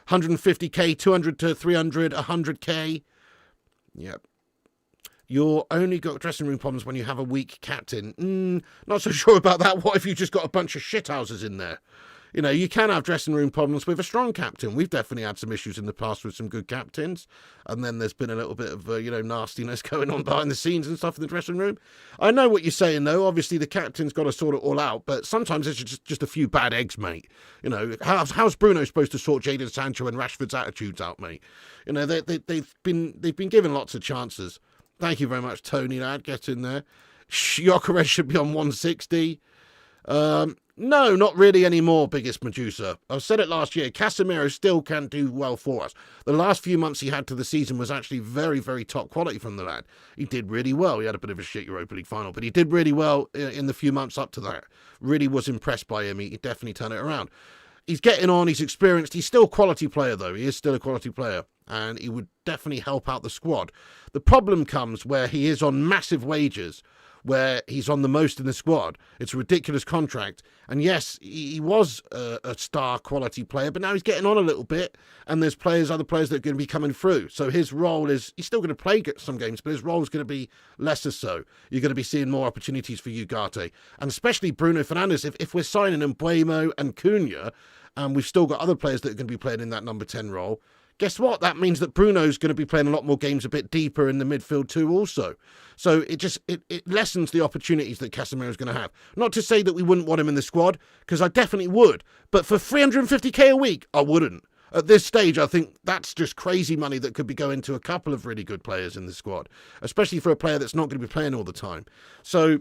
150k, 200 to 300, 100k. Yep. You're only got dressing room problems when you have a weak captain. Not so sure about that. What if you just got a bunch of shithouses in there? You can have dressing room problems with a strong captain. We've definitely had some issues in the past with some good captains. And then there's been a little bit of, nastiness going on behind the scenes and stuff in the dressing room. I know what you're saying, though. Obviously, the captain's got to sort it all out. But sometimes it's just a few bad eggs, mate. How's Bruno supposed to sort Jadon Sancho and Rashford's attitudes out, mate? They've been given lots of chances. Thank you very much, Tony, lad. Get in there. Gyokeres should be on 160. No, not really anymore, biggest Medusa. I said it last year. Casemiro still can do well for us. The last few months he had to the season was actually very, very top quality from the lad. He did really well. He had a bit of a shit Europa League final, but he did really well in the few months up to that. Really was impressed by him. He definitely turned it around. He's getting on. He's experienced. He's still a quality player, though. He is still a quality player, and he would definitely help out the squad. The problem comes where he is on massive wages, where he's on the most in the squad. It's a ridiculous contract. And yes, he was a star quality player, but now he's getting on a little bit, and there's other players that are going to be coming through. So his role is, he's still going to play some games, but his role is going to be lesser so. You're going to be seeing more opportunities for Ugarte, and especially Bruno Fernandes. If we're signing Mbeumo and Cunha, and we've still got other players that are going to be playing in that number 10 role, guess what? That means that Bruno's going to be playing a lot more games a bit deeper in the midfield too also. So it lessens the opportunities that Casemiro's going to have. Not to say that we wouldn't want him in the squad, because I definitely would. But for 350k a week, I wouldn't. At this stage, I think that's just crazy money that could be going to a couple of really good players in the squad, especially for a player that's not going to be playing all the time. So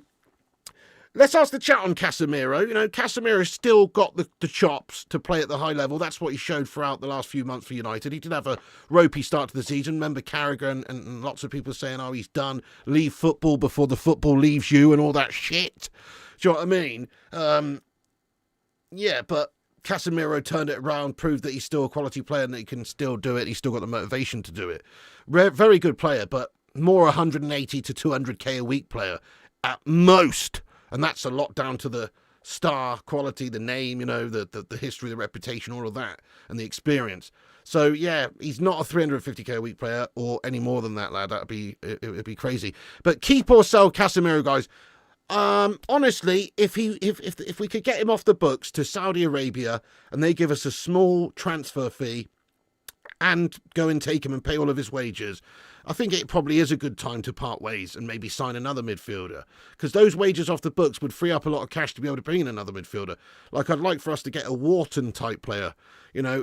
let's ask the chat on Casemiro. Casemiro's still got the chops to play at the high level. That's what he showed throughout the last few months for United. He did have a ropey start to the season. Remember Carragher and lots of people saying, oh, he's done. Leave football before the football leaves you and all that shit. Do you know what I mean? Yeah, but Casemiro turned it around, proved that he's still a quality player and that he can still do it. He's still got the motivation to do it. Very good player, but more 180 to 200k a week player at most. And that's a lot down to the star quality, the name, the history, the reputation, all of that, and the experience. So, yeah, he's not a 350k a week player or any more than that, lad. It would be crazy. But keep or sell Casemiro, guys. Honestly, if we could get him off the books to Saudi Arabia and they give us a small transfer fee and go and take him and pay all of his wages, I think it probably is a good time to part ways and maybe sign another midfielder, because those wages off the books would free up a lot of cash to be able to bring in another midfielder. Like, I'd like for us to get a Wharton type player,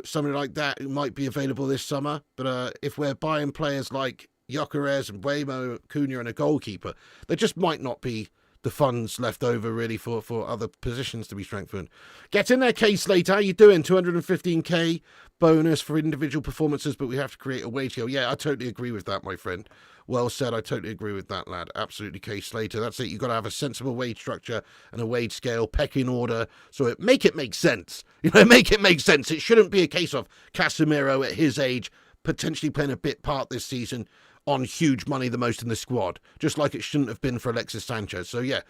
something like that who might be available this summer. But if we're buying players like Gyokeres and Mbeumo, Cunha and a goalkeeper, there just might not be the funds left over really for other positions to be strengthened. Get in there, K Slater. How you doing? 215k. bonus for individual performances, but we have to create a wage scale. Yeah, I totally agree with that, my friend. Well said. I totally agree with that, lad. Absolutely, Case Slater. That's it. You've got to have a sensible wage structure and a wage scale, pecking order, so make it make sense. Make it make sense. It shouldn't be a case of Casemiro at his age potentially playing a bit part this season on huge money, the most in the squad, just like it shouldn't have been for Alexis Sanchez. So yeah,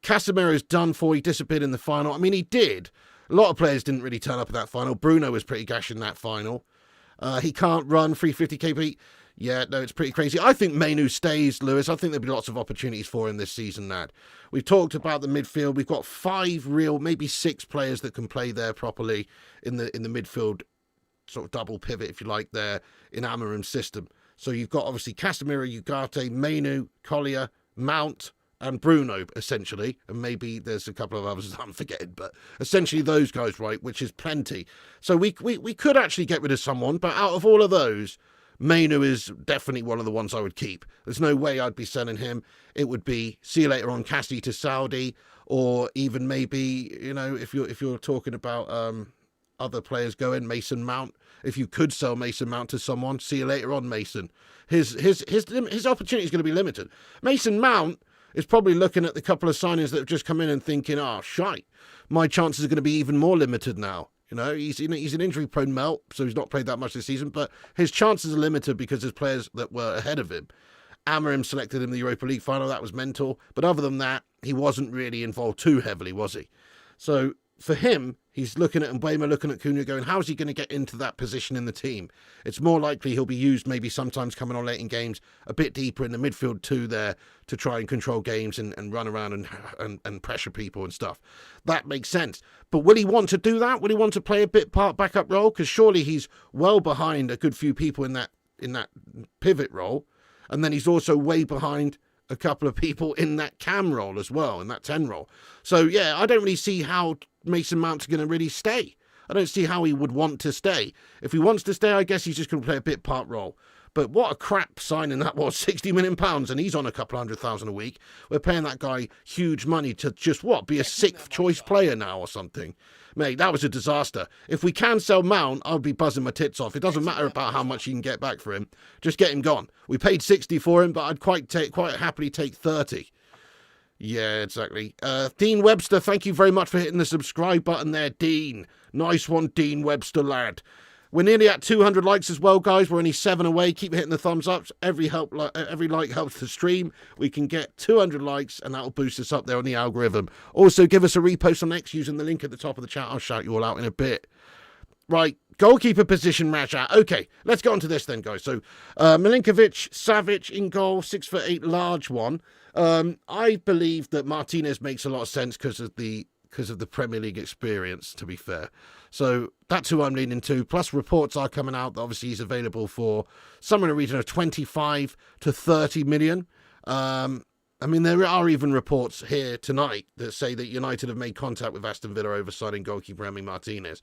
Casemiro's done for. He disappeared in the final. I mean, he did. A lot of players didn't really turn up at that final. Bruno was pretty gash in that final. He can't run 350 kp. Yeah, no, it's pretty crazy. I think Mainu stays, Lewis. I think there'll be lots of opportunities for him this season, lad. We've talked about the midfield. We've got 5 real, maybe 6 players that can play there properly in the midfield, sort of double pivot, if you like, there in Amorim's system. So you've got, obviously, Casemiro, Ugarte, Mainu, Collier, Mount, and Bruno, essentially. And maybe there's a couple of others that I'm forgetting, but essentially those guys, right, which is plenty. So we could actually get rid of someone, but out of all of those, Mainu is definitely one of the ones I would keep. There's no way I'd be selling him. It would be see you later on Cassie to Saudi, or even maybe, if you're talking about other players going, Mason Mount. If you could sell Mason Mount to someone, see you later on, Mason. His opportunity is going to be limited. Mason Mount is probably looking at the couple of signings that have just come in and thinking, shite, my chances are going to be even more limited now. He's an injury-prone melt, so he's not played that much this season, but his chances are limited because there's players that were ahead of him. Amorim selected him in the Europa League final. That was mental. But other than that, he wasn't really involved too heavily, was he? So for him, he's looking at Mbeumo, looking at Cunha, going, how's he going to get into that position in the team? It's more likely he'll be used maybe sometimes coming on late in games, a bit deeper in the midfield too there to try and control games and run around and pressure people and stuff. That makes sense. But will he want to do that? Will he want to play a bit part backup role? Because surely he's well behind a good few people in that pivot role. And then he's also way behind a couple of people in that cam role as well, in that 10 role. So, yeah, I don't really see how Mason Mount's going to really stay. I don't see how he would want to stay. If he wants to stay, I guess he's just going to play a bit part role. But what a crap signing that was, £60 million, and he's on a couple 100,000 a week. We're paying that guy huge money to just, be a 6th choice player now or something. Mate, that was a disaster. If we can sell Mount, I'll be buzzing my tits off. It doesn't matter about how much you can get back for him. Just get him gone. We paid 60 for him, but I'd quite happily take 30. Yeah, exactly. Dean Webster, thank you very much for hitting the subscribe button there, Dean. Nice one, Dean Webster, lad. We're nearly at 200 likes as well, guys. We're only 7 away. Keep hitting the thumbs up. Every like helps the stream. We can get 200 likes, and that'll boost us up there on the algorithm. Also, give us a repost on X using the link at the top of the chat. I'll shout you all out in a bit. Right, goalkeeper position match out. Okay, let's get on to this then, guys. So, Milinkovic, Savic in goal, 6'8", large one. I believe that Martinez makes a lot of sense because of the Premier League experience, to be fair. So that's who I'm leaning to. Plus, reports are coming out that obviously he's available for somewhere in the region of 25 to 30 million. I mean, there are even reports here tonight that say that United have made contact with Aston Villa over signing goalkeeper Emi Martinez.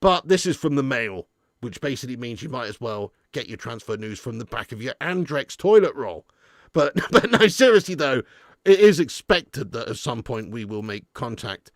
But this is from the Mail, which basically means you might as well get your transfer news from the back of your Andrex toilet roll. But no, seriously though, it is expected that at some point we will make contact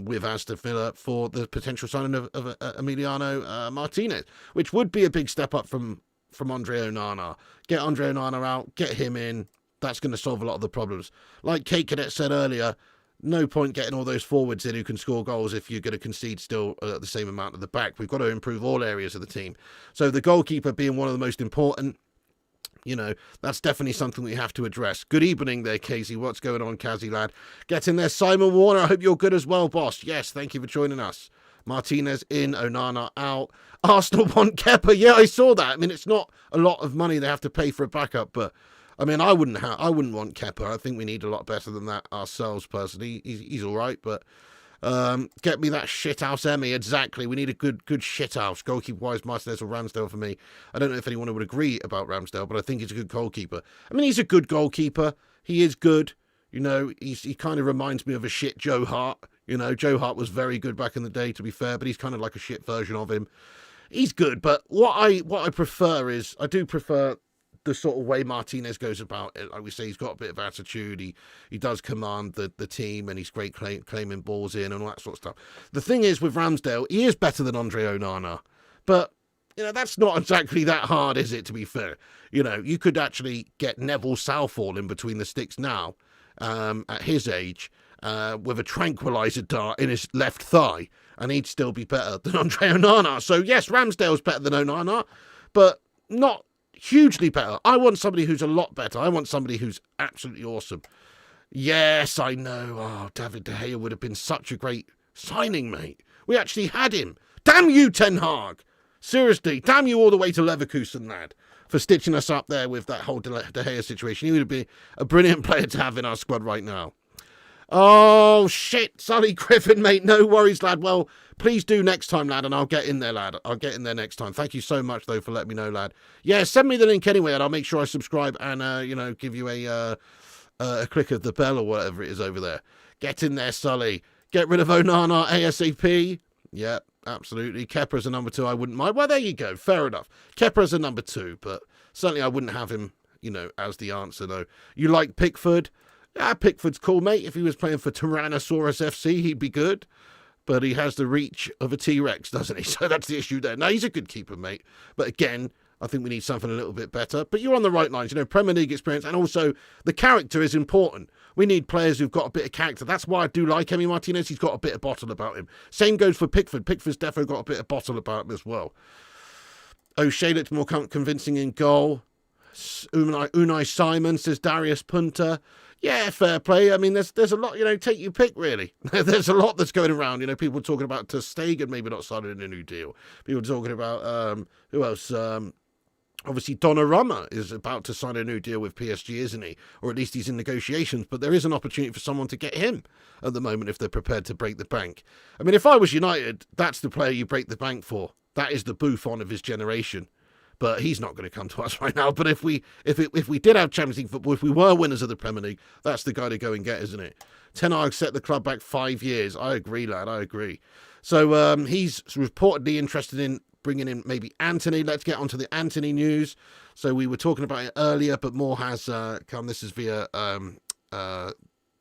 with Aston Villa for the potential signing of Emiliano Martinez, which would be a big step up from Andre Onana. Get Andre Onana out, get him in. That's going to solve a lot of the problems. Like Kate Cadet said earlier, no point getting all those forwards in who can score goals if you're going to concede still the same amount at the back. We've got to improve all areas of the team. So the goalkeeper being one of the most important, that's definitely something we have to address. Good evening there, Casey. What's going on, Kazzy lad? Get in there, Simon Warner. I hope you're good as well, boss. Yes, thank you for joining us. Martinez in, Onana out. Arsenal want Kepa. Yeah, I saw that. I mean, it's not a lot of money they have to pay for a backup, but I mean, I wouldn't want Kepa. I think we need a lot better than that ourselves, personally. He's all right, but get me that shithouse Emmy. Exactly. We need a good shithouse. Goalkeeper-wise, Martinez or Ramsdale for me. I don't know if anyone would agree about Ramsdale, but I think he's a good goalkeeper. I mean, he's a good goalkeeper. He is good. He kind of reminds me of a shit Joe Hart. Joe Hart was very good back in the day, to be fair, but he's kind of like a shit version of him. He's good, but what I prefer is, I do prefer the sort of way Martinez goes about it. Like we say, he's got a bit of attitude. He does command the team, and he's great claiming balls in and all that sort of stuff. The thing is with Ramsdale, he is better than Andre Onana, But, that's not exactly that hard, is it, to be fair? You could actually get Neville Southall in between the sticks now, at his age, with a tranquilizer dart in his left thigh, and he'd still be better than Andre Onana. So, yes, Ramsdale's better than Onana, but not hugely better. I want somebody who's a lot better. I want somebody who's absolutely awesome. Yes, I know. Oh, David De Gea would have been such a great signing, mate. We actually had him. Damn you, Ten Hag. Seriously, damn you all the way to Leverkusen, lad, for stitching us up there with that whole De Gea situation. He would have been a brilliant player to have in our squad right now. Oh, shit, Sully Griffin, mate. No worries, lad. Well, please do next time, lad, and I'll get in there, lad. I'll get in there next time. Thank you so much, though, for letting me know, lad. Yeah, send me the link anyway, and I'll make sure I subscribe and, give you a click of the bell or whatever it is over there. Get in there, Sully. Get rid of Onana ASAP. Yeah, absolutely. Kepa's a number 2. I wouldn't mind. Well, there you go. Fair enough. Kepa's a number 2, but certainly I wouldn't have him, as the answer, though. You like Pickford? Yeah, Pickford's cool, mate. If he was playing for Tyrannosaurus FC, he'd be good. But he has the reach of a T-Rex, doesn't he? So that's the issue there. No, he's a good keeper, mate. But again, I think we need something a little bit better. But you're on the right lines, Premier League experience. And also, the character is important. We need players who've got a bit of character. That's why I do like Emi Martinez. He's got a bit of bottle about him. Same goes for Pickford. Pickford's definitely got a bit of bottle about him as well. O'Shea looked more convincing in goal. Unai Simon, says Darius Punter. Yeah, fair play. I mean, there's a lot, take your pick, really. There's a lot that's going around. People talking about Ter Stegen maybe not signing a new deal. People talking about, who else? Obviously, Donnarumma is about to sign a new deal with PSG, isn't he? Or at least he's in negotiations. But there is an opportunity for someone to get him at the moment if they're prepared to break the bank. I mean, if I was United, that's the player you break the bank for. That is the Buffon of his generation. But he's not going to come to us right now. But if we did have Champions League football, if we were winners of the Premier League, that's the guy to go and get, isn't it? Ten Hag set the club back 5 years. I agree, lad. I agree. So he's reportedly interested in bringing in maybe Anthony. Let's get onto the Anthony news. So we were talking about it earlier, but more has come. This is via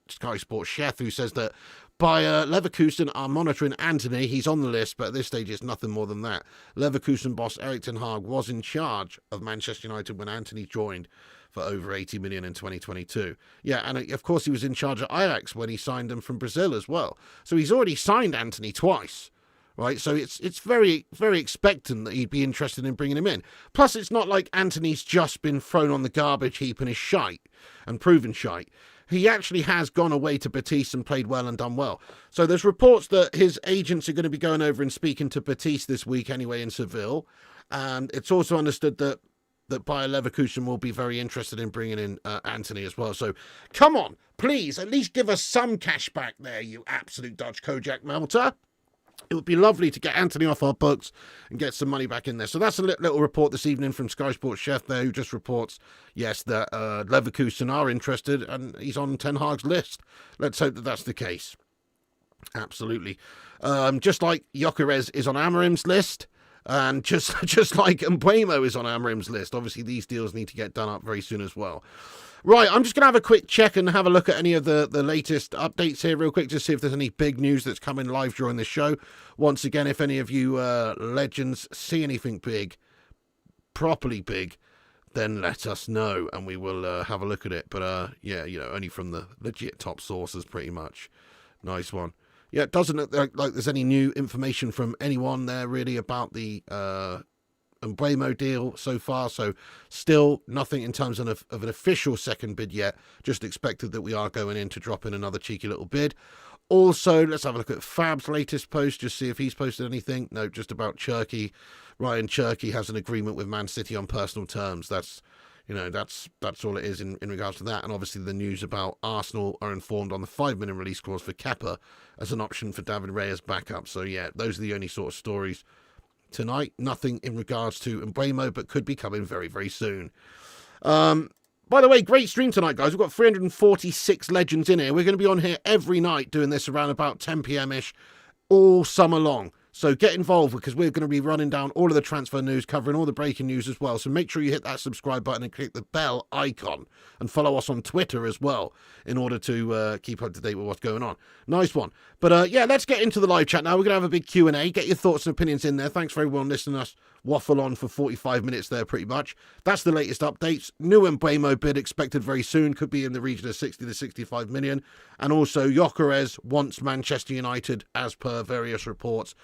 Sky Sports Chef, who says that Bayer Leverkusen are monitoring Anthony. He's on the list, but at this stage it's nothing more than that. Leverkusen boss Erik ten Hag was in charge of Manchester United when Anthony joined for over 80 million in 2022. Yeah, and of course he was in charge of Ajax when he signed him from Brazil as well. So he's already signed Anthony twice, right? So it's very, very expectant that he'd be interested in bringing him in. Plus, it's not like Anthony's just been thrown on the garbage heap and is shite and proven shite. He actually has gone away to Betis and played well and done well. So there's reports that his agents are going to be going over and speaking to Betis this week anyway in Seville. And it's also understood that Bayer Leverkusen will be very interested in bringing in Anthony as well. So come on, please, at least give us some cash back there, you absolute Dutch Kojak Melter. It would be lovely to get Anthony off our books and get some money back in there. So that's a little report this evening from Sky Sports Chef there, who just reports, yes, that Leverkusen are interested and he's on Ten Hag's list. Let's hope that that's the case. Absolutely. Just like Gyokeres is on Amorim's list, and just like Mbeumo is on Amorim's list. Obviously, these deals need to get done up very soon as well. Right, I'm just going to have a quick check and have a look at any of the latest updates here real quick, just see if there's any big news that's coming live during this show. Once again, if any of you legends see anything big, properly big, then let us know and we will have a look at it. But yeah, only from the legit top sources pretty much. Nice one. Yeah, it doesn't look like there's any new information from anyone there really about the Mbeumo deal so far, so still nothing in terms of an official second bid yet, just expected that we are going in to drop in another cheeky little bid. Also, let's have a look at Fab's latest post, just see if he's posted anything. No, just about Cherky. Ryan Cherky has an agreement with Man City on personal terms. That's all it is in regards to that. And obviously the news about Arsenal are informed on the 5-minute release clause for Kepa as an option for David Raya's backup. So yeah, those are the only sort of stories tonight. Nothing in regards to Mbeumo, but could be coming very, very soon. By the way, great stream tonight, guys. We've got 346 legends in here. We're going to be on here every night doing this around about 10 p.m-ish all summer long. So get involved, because we're going to be running down all of the transfer news, covering all the breaking news as well. So make sure you hit that subscribe button and click the bell icon, and follow us on Twitter as well in order to keep up to date with what's going on. Nice one. But yeah, let's get into the live chat now. We're going to have a big Q&A. Get your thoughts and opinions in there. Thanks for everyone listening to us waffle on for 45 minutes there, pretty much. That's the latest updates. New Mbeumo bid expected very soon. Could be in the region of 60 to 65 million. And also, Gyokeres wants Manchester United, as per various reports.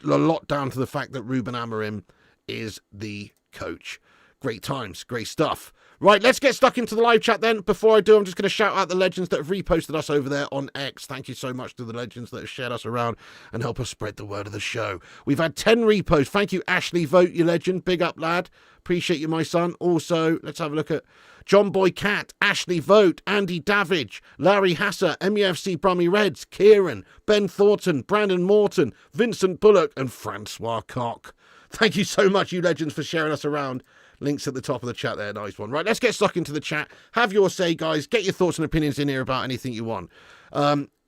A lot down to the fact that Ruben Amorim is the coach. Great times, great stuff. Right, let's get stuck into the live chat then. Before I do, I'm just going to shout out the legends that have reposted us over there on X. Thank you so much to the legends that have shared us around and help us spread the word of the show. We've had 10 reposts. Thank you, Ashley Vote, you legend. Big up, lad. Appreciate you, my son. Also, let's have a look at John Boy Cat, Ashley Vote, Andy Davidge, Larry Hasser, MUFC Brummy Reds, Kieran, Ben Thornton, Brandon Morton, Vincent Bullock, and Francois Cock. Thank you so much, you legends, for sharing us around. Links at the top of the chat there. Nice one. Right, let's get stuck into the chat. Have your say, guys. Get your thoughts and opinions in here about anything you want.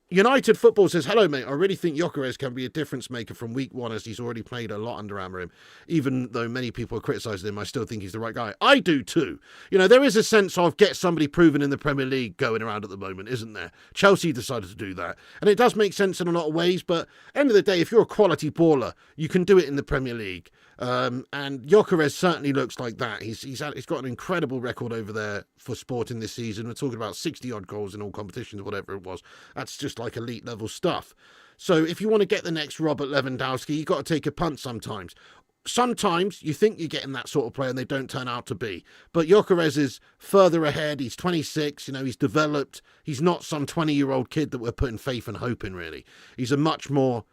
United Football says, hello, mate. I really think Gyokeres can be a difference maker from week one, as he's already played a lot under Amorim. Even though many people are criticising him, I still think he's the right guy. I do too. You know, there is a sense of get somebody proven in the Premier League going around at the moment, isn't there? Chelsea decided to do that. And it does make sense in a lot of ways, but end of the day, if you're a quality baller, you can do it in the Premier League. And Gyokeres certainly looks like that. He's got an incredible record over there for Sporting this season. We're talking about 60-odd goals in all competitions, whatever it was. That's just like elite level stuff. So if you want to get the next Robert Lewandowski, you've got to take a punt sometimes. Sometimes you think you're getting that sort of player and they don't turn out to be. But Gyokeres is further ahead. He's 26, you know, he's developed. He's not some 20-year-old kid that we're putting faith and hope in, really. He's a much more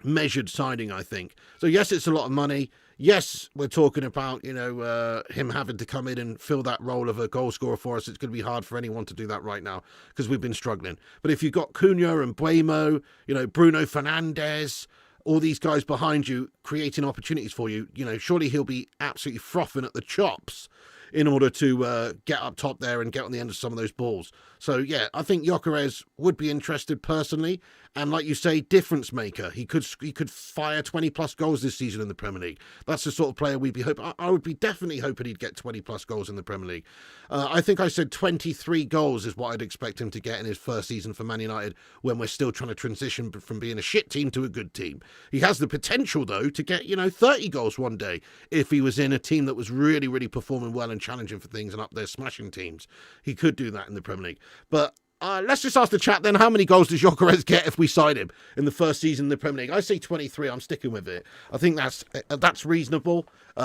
measured signing, I think. So yes, it's a lot of money. Yes, we're talking about, you know, him having to come in and fill that role of a goal scorer for us. It's going to be hard for anyone to do that right now because we've been struggling. But if you've got Cunha and Mbeumo, you know, Bruno Fernandes, all these guys behind you creating opportunities for you, you know, surely he'll be absolutely frothing at the chops in order to get up top there and get on the end of some of those balls. So, yeah, I think Gyokeres would be interested personally. And like you say, difference maker. He could fire 20-plus goals this season in the Premier League. That's the sort of player we'd be hoping. I would be definitely hoping he'd get 20-plus goals in the Premier League. I think I said 23 goals is what I'd expect him to get in his first season for Man United when we're still trying to transition from being a shit team to a good team. He has the potential, though, to get, you know, 30 goals one day if he was in a team that was really, really performing well and challenging for things and up there smashing teams. He could do that in the Premier League. But let's just ask the chat then, how many goals does Gyokeres get if we sign him in the first season in the Premier League? I say 23. I'm sticking with it. I think that's reasonable. You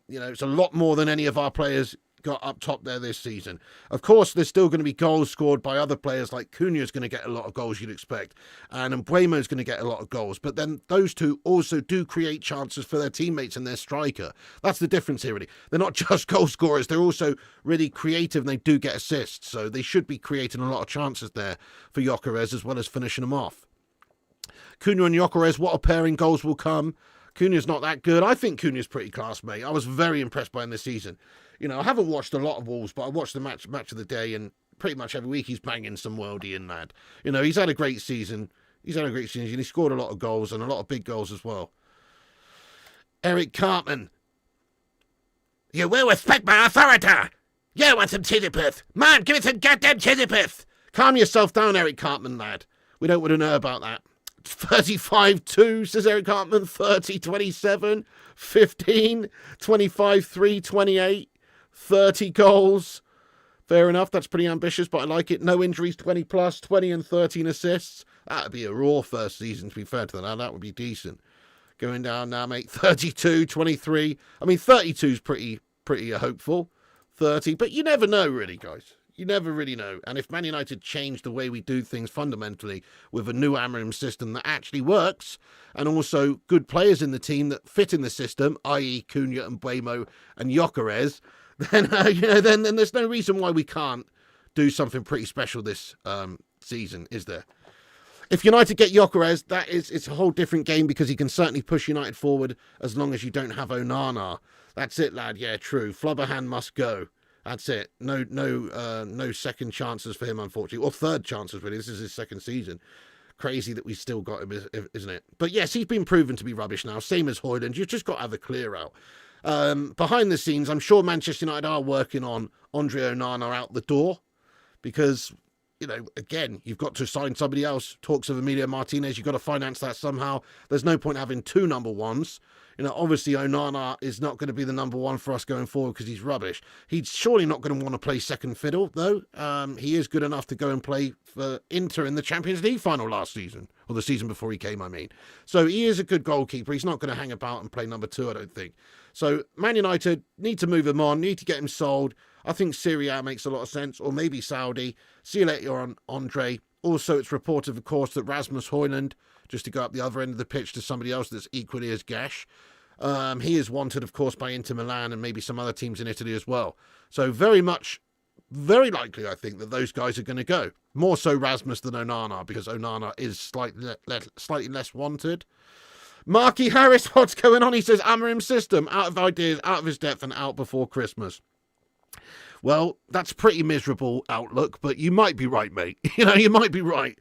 know, it's a lot more than any of our players got up top there this season. Of course, there's still going to be goals scored by other players, like Cunha's going to get a lot of goals you'd expect, and Mbeumo's going to get a lot of goals, but then those two also do create chances for their teammates and their striker. That's the difference here, really. They're not just goal scorers, they're also really creative and they do get assists, so they should be creating a lot of chances there for Gyokeres as well as finishing them off. Cunha and Gyokeres, what a pairing, goals will come. Cunha's not that good. I think Cunha's pretty class, mate. I was very impressed by him this season. You know, I haven't watched a lot of Wolves, but I watched the match of the day, and pretty much every week he's banging some worldie in, lad. You know, he's had a great season. He scored a lot of goals and a lot of big goals as well. Eric Cartman. You will respect my authority. You want some chili-pith. Man, give me some goddamn chili-pith. Calm yourself down, Eric Cartman, lad. We don't want to know about that. 35-2, says Eric Cartman. 30-27. 15. 25-3. 28. 30 goals. Fair enough. That's pretty ambitious, but I like it. No injuries, 20 plus, 20 and 13 assists. That would be a raw first season, to be fair to them. That would be decent. Going down now, mate. 32, 23. I mean, 32 is pretty hopeful. 30, but you never know, really, guys. You never really know. And if Man United change the way we do things fundamentally with a new Amorim system that actually works, and also good players in the team that fit in the system, i.e. Cunha and Mbeumo and Gyokeres, then then there's no reason why we can't do something pretty special this season, is there? If United get Gyokeres, it's a whole different game because he can certainly push United forward as long as you don't have Onana. That's it, lad. Yeah, true. Flubberhand must go. That's it. No second chances for him, unfortunately, or third chances really. This is his second season. Crazy that we still got him, isn't it? But yes, he's been proven to be rubbish now. Same as Højlund. You've just got to have a clear out. Behind the scenes, I'm sure Manchester United are working on Andre Onana out the door because, again, you've got to sign somebody else. Talks of Emilio Martinez, you've got to finance that somehow. There's no point having two number ones. Obviously Onana is not going to be the number one for us going forward because he's rubbish. He's surely not going to want to play second fiddle, though. He is good enough to go and play for Inter in the Champions League final last season, or the season before he came, I mean. So he is a good goalkeeper. He's not going to hang about and play number two, I don't think. So Man United need to move him on, need to get him sold. I think Serie A makes a lot of sense, or maybe Saudi. See you later on Andre. Also, it's reported, of course, that Rasmus Højlund, just to go up the other end of the pitch to somebody else that's equally as gash, he is wanted, of course, by Inter Milan and maybe some other teams in Italy as well. So very likely, I think, that those guys are going to go. More so Rasmus than Onana, because Onana is slightly less wanted. Marky Harris, what's going on? He says, Amorim system, out of ideas, out of his depth, and out before Christmas. Well, that's a pretty miserable outlook, but you might be right, mate. You might be right.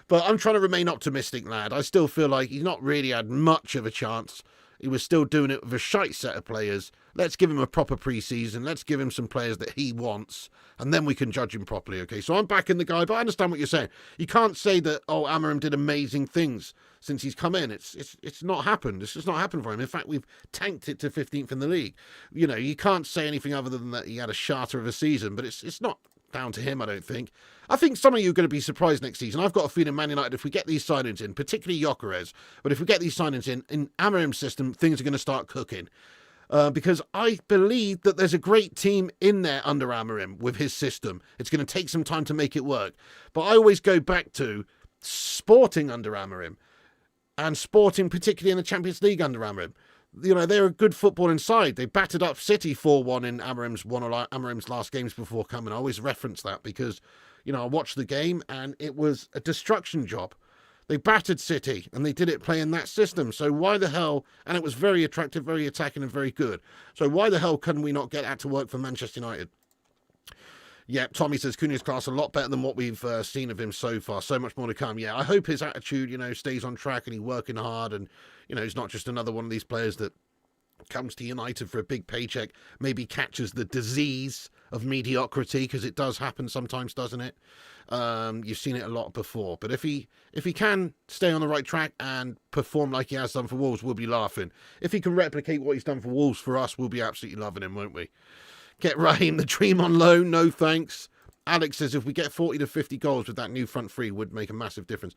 But I'm trying to remain optimistic, lad. I still feel like he's not really had much of a chance. He was still doing it with a shite set of players. Let's give him a proper pre-season. Let's give him some players that he wants, and then we can judge him properly, okay? So I'm backing the guy, but I understand what you're saying. You can't say that, Amorim did amazing things since he's come in. It's not happened. It's just not happened for him. In fact, we've tanked it to 15th in the league. You can't say anything other than that he had a charter of a season, but it's not down to him, I don't think. I think some of you are going to be surprised next season. I've got a feeling Man United, if we get these signings in, particularly Gyokeres, but if we get these signings in Amorim's system, things are going to start cooking. Because I believe that there's a great team in there under Amorim with his system. It's going to take some time to make it work. But I always go back to Sporting under Amorim, and Sporting particularly in the Champions League under Amorim. They're a good footballing side. They battered up City 4-1 in Amorim's last games before coming. I always reference that because, I watched the game and it was a destruction job. They battered City and they did it playing that system. So why the hell, and it was very attractive, very attacking and very good. So why the hell can we not get that to work for Manchester United? Yeah, Tommy says Cunha's class a lot better than what we've seen of him so far. So much more to come. Yeah, I hope his attitude, stays on track and he's working hard and, he's not just another one of these players that comes to United for a big paycheck, maybe catches the disease of mediocrity, because it does happen sometimes, doesn't it? You've seen it a lot before. But if he can stay on the right track and perform like he has done for Wolves, we'll be laughing. If he can replicate what he's done for Wolves for us, we'll be absolutely loving him, won't we? Get Raheem the Dream on loan, no thanks. Alex says if we get 40 to 50 goals with that new front three would make a massive difference.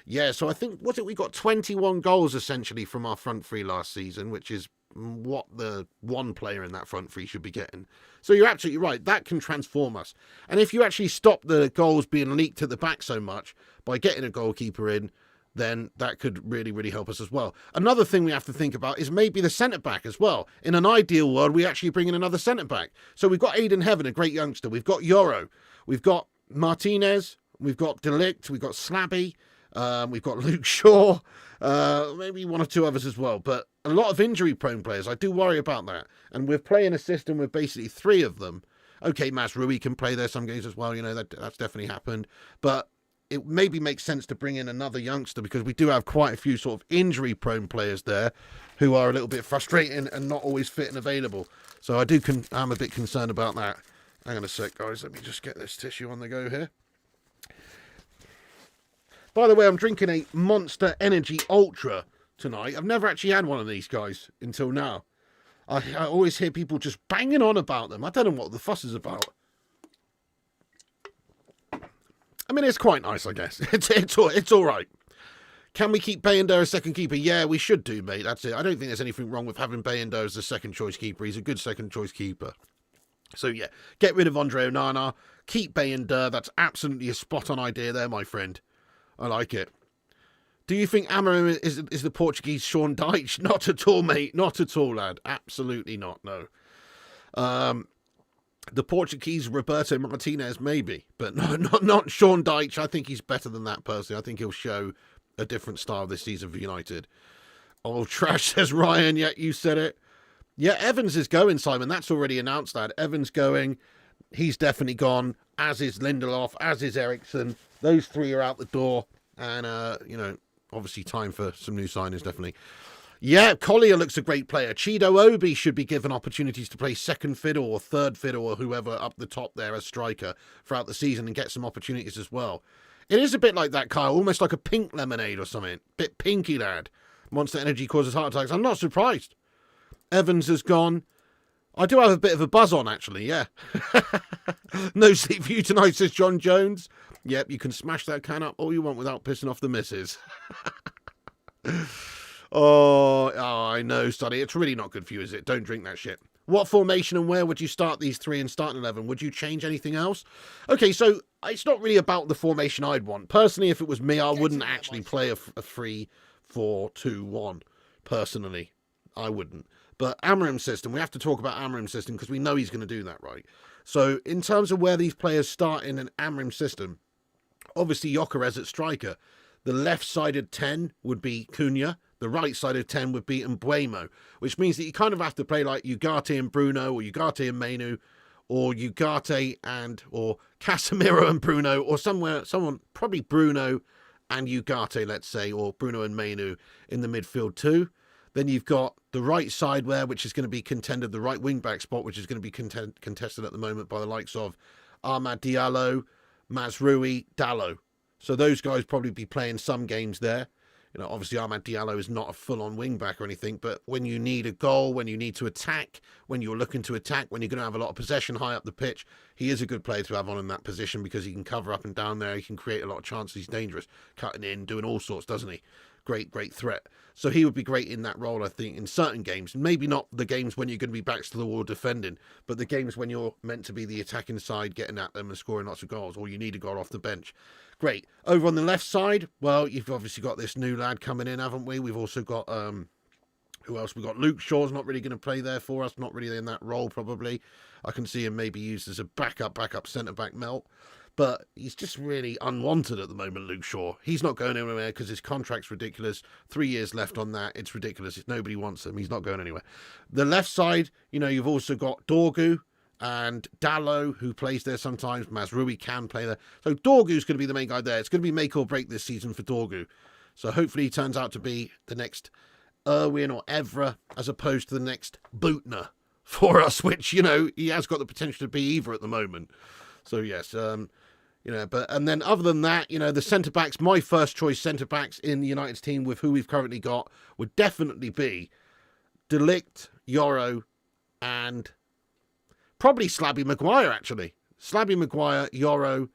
Yeah, so I think, we got 21 goals essentially from our front three last season, which is what the one player in that front three should be getting. So you're absolutely right. That can transform us. And if you actually stop the goals being leaked at the back so much by getting a goalkeeper in, then that could really, really help us as well. Another thing we have to think about is maybe the centre-back as well. In an ideal world, we actually bring in another centre-back. So we've got Aiden Heaven, a great youngster. We've got Yoro. We've got Martinez. We've got De Ligt. We've got Slabby. We've got Luke Shaw. Maybe one or two others as well. But a lot of injury-prone players. I do worry about that. And we're playing a system with basically three of them. Okay, Mazraoui can play there some games as well. That's definitely happened. But it maybe makes sense to bring in another youngster because we do have quite a few sort of injury-prone players there who are a little bit frustrating and not always fit and available. So I'm a bit concerned about that. Hang on a sec, guys. Let me just get this tissue on the go here. By the way, I'm drinking a Monster Energy Ultra tonight. I've never actually had one of these guys until now. I always hear people just banging on about them. I don't know what the fuss is about. I mean, it's quite nice, I guess. It's all right. Can we keep Bayender as second keeper? Yeah, we should do, mate. That's it. I don't think there's anything wrong with having Bayender as the second choice keeper. He's a good second choice keeper. So, yeah, get rid of Andre Onana. Keep Bayender. That's absolutely a spot-on idea there, my friend. I like it. Do you think Amorim is the Portuguese Sean Dyche? Not at all, mate. Not at all, lad. Absolutely not, no. The Portuguese Roberto Martinez, maybe. But no, not Sean Dyche. I think he's better than that, personally. I think he'll show a different style this season for United. Oh, trash, says Ryan. Yeah, you said it. Yeah, Evans is going, Simon. That's already announced that. Evans going. He's definitely gone. As is Lindelof. As is Eriksson. Those three are out the door. And, obviously time for some new signings, definitely. Yeah, Collier looks a great player. Chido Obi should be given opportunities to play second fiddle or third fiddle or whoever up the top there as striker throughout the season and get some opportunities as well. It is a bit like that, Kyle, almost like a pink lemonade or something. Bit pinky, lad. Monster Energy causes heart attacks. I'm not surprised. Evans has gone. I do have a bit of a buzz on, actually, yeah. No sleep for you tonight, says John Jones. Yep, you can smash that can up all you want without pissing off the missus. Oh, I know, Sonny. It's really not good for you, is it? Don't drink that shit. What formation and where would you start these three in starting 11? Would you change anything else? Okay, so it's not really about the formation I'd want. Personally, if it was me, I wouldn't actually play a 3-4-2-1. Personally, I wouldn't. But Amorim's system, we have to talk about Amorim's system because we know he's going to do that, right? So in terms of where these players start in an Amorim system, obviously Gyokeres at striker. The left-sided 10 would be Cunha. The right-sided 10 would be Mbeumo, which means that you kind of have to play like Ugarte and Bruno, or Ugarte and Mainoo, or Ugarte or Casemiro and Bruno, or someone, probably Bruno and Ugarte, let's say, or Bruno and Mainoo in the midfield too. Then you've got the right side which is going to be contended, the right wing-back spot, which is going to be contested at the moment by the likes of Amad Diallo, Mazraoui, Dalot. So those guys probably be playing some games there. You know, obviously Amad Diallo is not a full-on wing-back or anything, but when you need a goal, when you need to attack, when you're looking to attack, when you're going to have a lot of possession high up the pitch, he is a good player to have on in that position because he can cover up and down there. He can create a lot of chances. He's dangerous, cutting in, doing all sorts, doesn't he? Great threat. So he would be great in that role, I think, in certain games. Maybe not the games when you're going to be backs to the wall defending, but the games when you're meant to be the attacking side, getting at them and scoring lots of goals, or you need a goal off the bench. Great. Over on the left side, well, you've obviously got this new lad coming in, haven't we? We've also got, who else? We've got Luke Shaw's not really going to play there for us, not really in that role, probably. I can see him maybe used as a backup centre-back melt. But he's just really unwanted at the moment, Luke Shaw. He's not going anywhere because his contract's ridiculous. 3 years left on that. It's ridiculous. Nobody wants him. He's not going anywhere. The left side, you've also got Dorgu and Dalot, who plays there sometimes. Mazraoui can play there. So Dorgu's going to be the main guy there. It's going to be make or break this season for Dorgu. So hopefully he turns out to be the next Irwin or Evra as opposed to the next Bootner for us, which, he has got the potential to be either at the moment. So, yes, and then other than that, the centre-backs, my first choice centre-backs in the United's team with who we've currently got would definitely be De Ligt, Yoro, and probably Slabby Maguire, actually. Slabby Maguire, Yoro,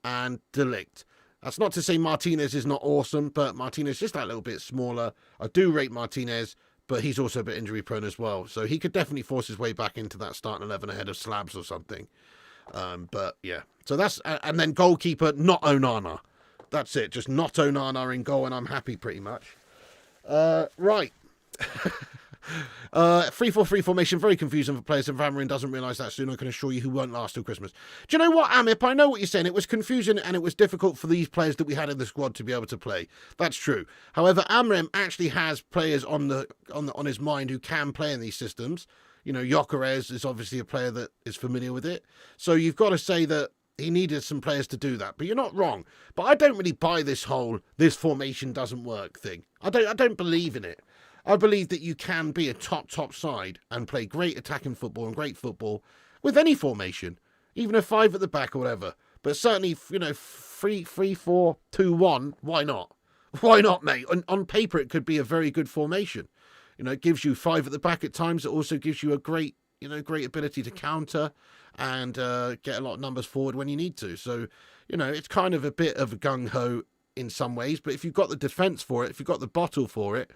and De Ligt. That's not to say Martinez is not awesome, but Martinez is just that little bit smaller. I do rate Martinez, but he's also a bit injury-prone as well. So he could definitely force his way back into that starting 11 ahead of Slabs or something. But yeah, so that's, and then goalkeeper, not Onana. That's it, just not Onana in goal, and I'm happy pretty much. Right. 3-4-3 formation, very confusing for players. If Amorim doesn't realise that soon, I can assure you he won't last till Christmas. Do you know what, Amip? I know what you're saying. It was confusing and it was difficult for these players that we had in the squad to be able to play. That's true. However, Amorim actually has players on his mind who can play in these systems. Gyokeres is obviously a player that is familiar with it. So you've got to say that he needed some players to do that. But you're not wrong. But I don't really buy this formation doesn't work thing. I don't believe in it. I believe that you can be a top side and play great attacking football and great football with any formation, even a 5 at the back or whatever. But certainly, 3-4-2-1, why not? Why not, mate? On paper, it could be a very good formation. It gives you 5 at the back at times. It also gives you a great ability to counter and get a lot of numbers forward when you need to. So, it's kind of a bit of a gung-ho in some ways. But if you've got the defence for it, if you've got the bottle for it,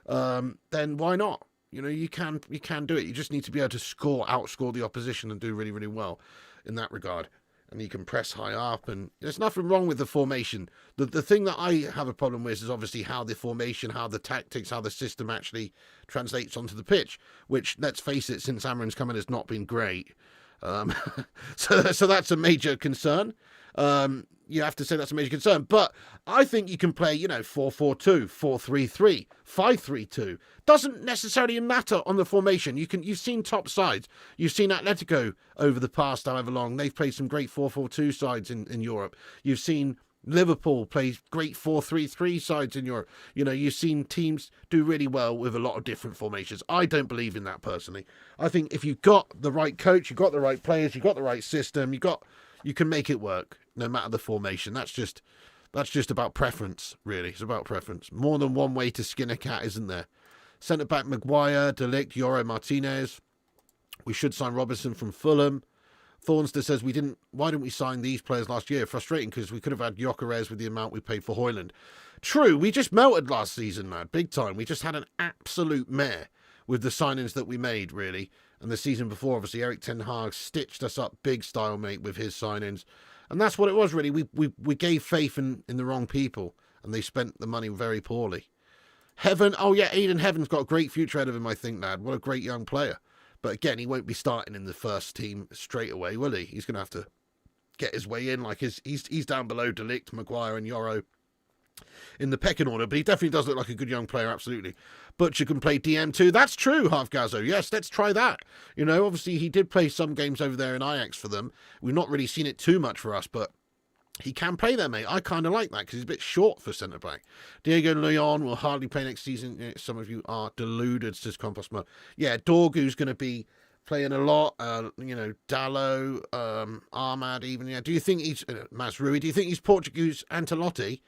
then why not? You can do it. You just need to be able to outscore the opposition and do really, really well in that regard. And you can press high up, and there's nothing wrong with the formation. The thing that I have a problem with is obviously how the formation, how the tactics, how the system actually translates onto the pitch, which, let's face it, since Amorim's come in, has not been great. So that's a major concern. You have to say that's a major concern. But I think you can play, 4-4-2, 4-3-3, 5-3-2. Doesn't necessarily matter on the formation. You've seen top sides. You've seen Atletico over the past however long. They've played some great 4-4-2 sides in Europe. You've seen Liverpool plays great 4-3-3 sides in Europe. You know, you've seen teams do really well with a lot of different formations. I don't believe in that personally. I think if you've got the right coach, you've got the right players, you've got the right system, you can make it work no matter the formation. That's just about preference, really. It's about preference. More than one way to skin a cat, isn't there? Centre back Maguire, De Ligt, Yoro, Martinez. We should sign Robertson from Fulham. Thornster says why didn't we sign these players last year? Frustrating because we could have had Gyokeres with the amount we paid for Højlund. True, we just melted last season, man, big time. We just had an absolute mare with the signings that we made, really. And the season before, obviously, Erik ten Hag stitched us up big style, mate, with his signings. And that's what it was, really. We gave faith in the wrong people, and they spent the money very poorly. Heaven, oh yeah, Aiden Heaven's got a great future ahead of him, I think, lad. What a great young player. But again, he won't be starting in the first team straight away, will he? He's going to have to get his way in. Like he's down below De Ligt, Maguire and Yoro in the pecking order. But he definitely does look like a good young player, absolutely. Butcher can play DM too. That's true, Half Gazzo. Yes, let's try that. You know, obviously he did play some games over there in Ajax for them. We've not really seen it too much for us, but he can play there, mate. I kind of like that because he's a bit short for centre-back. Diego Leon will hardly play next season. Some of you are deluded, says Compost Mo. Yeah, Dorgu's going to be playing a lot. You know, Dallo, Ahmad even. Yeah. Do you think he's... Masrui, do you think he's Portuguese Ancelotti?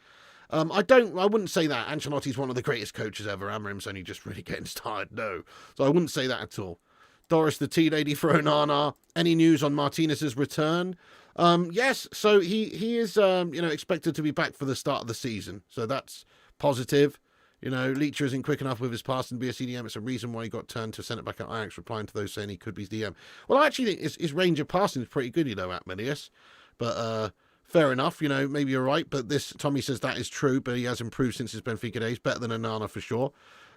I wouldn't say that. Ancelotti's one of the greatest coaches ever. Amorim's only just really getting started. No. So I wouldn't say that at all. Doris, the tea lady for Onana. Any news on Martinez's return? Yes, so he is expected to be back for the start of the season, so that's positive. You know, Leacher isn't quick enough with his pass and be a CDM. It's a reason why he got turned to centre back at Ajax, replying to those saying he could be DM. Well, I actually think his range of passing is pretty good, you know, at Menius. But fair enough, you know, maybe you're right. But Tommy says that is true, but he has improved since his Benfica days. Better than Onana for sure.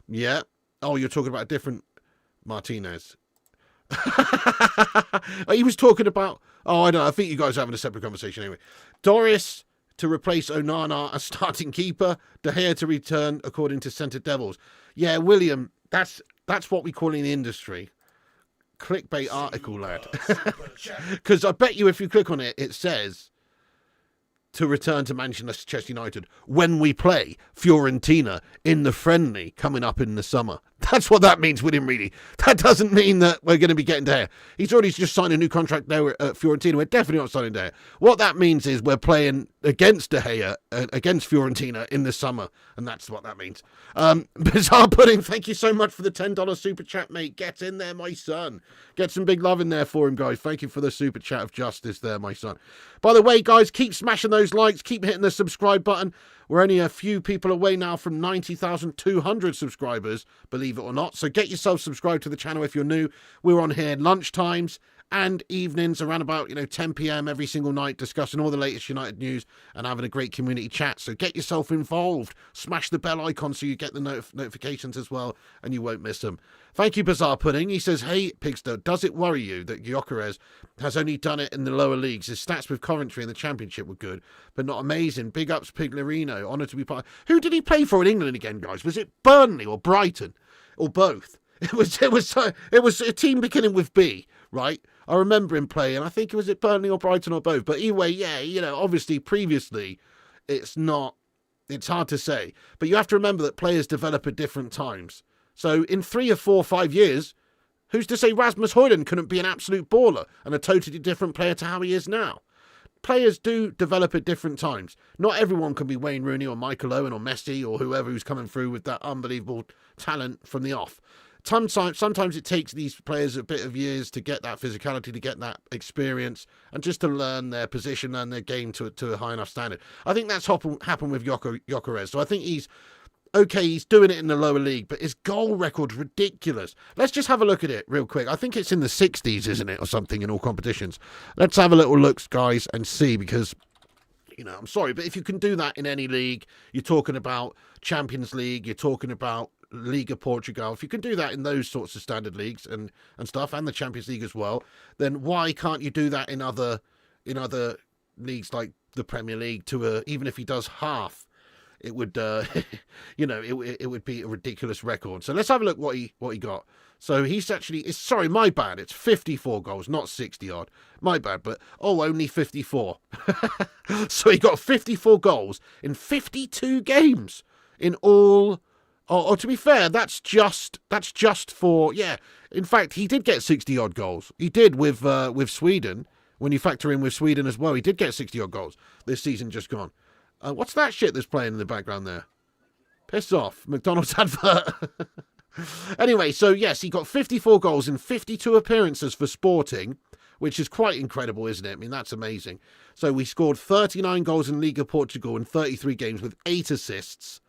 Yeah. Oh, you're talking about a different Martinez. He was talking about... Oh, I don't know. I think you guys are having a separate conversation anyway. Doris to replace Onana as starting keeper. De Gea to return, according to Centre Devils. Yeah, William, that's what we call in the industry clickbait article, lad. Because I bet you if you click on it, it says to return to Manchester United when we play Fiorentina in the friendly coming up in the summer. That's what that means, William Reedy. That doesn't mean that we're going to be getting De Gea. He's already just signed a new contract there at Fiorentina. We're definitely not signing De Gea. What that means is we're playing against De Gea, against Fiorentina in the summer, and that's what that means. Bizarre Pudding, thank you so much for the $10 super chat, mate. Get in there, my son. Get some big love in there for him, guys. Thank you for the super chat of justice there, my son. By the way, guys, keep smashing those likes. Keep hitting the subscribe button. We're only a few people away now from 90,200 subscribers, believe it or not. So get yourself subscribed to the channel if you're new. We're on here lunchtimes and evenings around about 10 p.m. every single night, discussing all the latest United news and having a great community chat. So get yourself involved. Smash the bell icon so you get the notifications as well and you won't miss them. Thank you, Bizarre Pudding. He says, hey, Pigster, does it worry you that Gyokeres has only done it in the lower leagues? His stats with Coventry in the Championship were good, but not amazing. Big ups, Piglerino. Honoured to be part. Who did he play for in England again, guys? Was it Burnley or Brighton? Or both? It was a team beginning with B, right? I remember him playing. I think it was at Burnley or Brighton or both. But anyway, yeah, obviously previously it's hard to say. But you have to remember that players develop at different times. So in 3 or 4 or 5 years, who's to say Rasmus Højlund couldn't be an absolute baller and a totally different player to how he is now? Players do develop at different times. Not everyone can be Wayne Rooney or Michael Owen or Messi or whoever who's coming through with that unbelievable talent from the off. Sometimes it takes these players a bit of years to get that physicality, to get that experience, and just to learn their position and their game to a high enough standard. I think that's happened with Gyokeres. So I think he's doing it in the lower league, but his goal record's ridiculous. Let's just have a look at it real quick. I think it's in the 60s, isn't it, or something in all competitions. Let's have a little look, guys, and see, because... I'm sorry, but if you can do that in any league, you're talking about Champions League, you're talking about Liga Portugal. If you can do that in those sorts of standard leagues and stuff, and the Champions League as well, then why can't you do that in other leagues like the Premier League even if he does half it would, it would be a ridiculous record. So let's have a look what he got. So he's actually, sorry, my bad. It's 54 goals, not 60 odd. My bad, but only 54. So he got 54 goals in 52 games in all. Or to be fair, that's just for, yeah. In fact, he did get 60 odd goals. He did with Sweden. When you factor in with Sweden as well, he did get 60 odd goals this season just gone. What's that shit that's playing in the background there? Piss off, McDonald's advert. Anyway, so yes, he got 54 goals in 52 appearances for Sporting, which is quite incredible, isn't it? I mean, that's amazing. So we scored 39 goals in Liga Portugal in 33 games with 8 assists.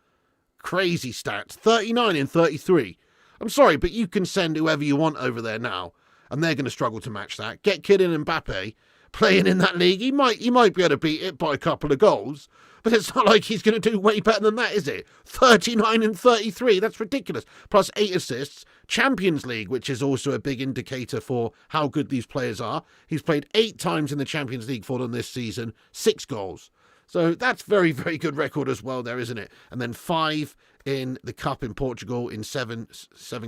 Crazy stats. 39 in 33. I'm sorry, but you can send whoever you want over there now, and they're going to struggle to match that. Get Kylian Mbappe playing in that league. He might be able to beat it by a couple of goals, but it's not like he's going to do way better than that, is it? 39 and 33. That's ridiculous. Plus 8 assists. Champions League, which is also a big indicator for how good these players are. He's played 8 times in the Champions League for them this season. 6 goals. So that's very, very good record as well there, isn't it? And then 5 in the Cup in Portugal in 7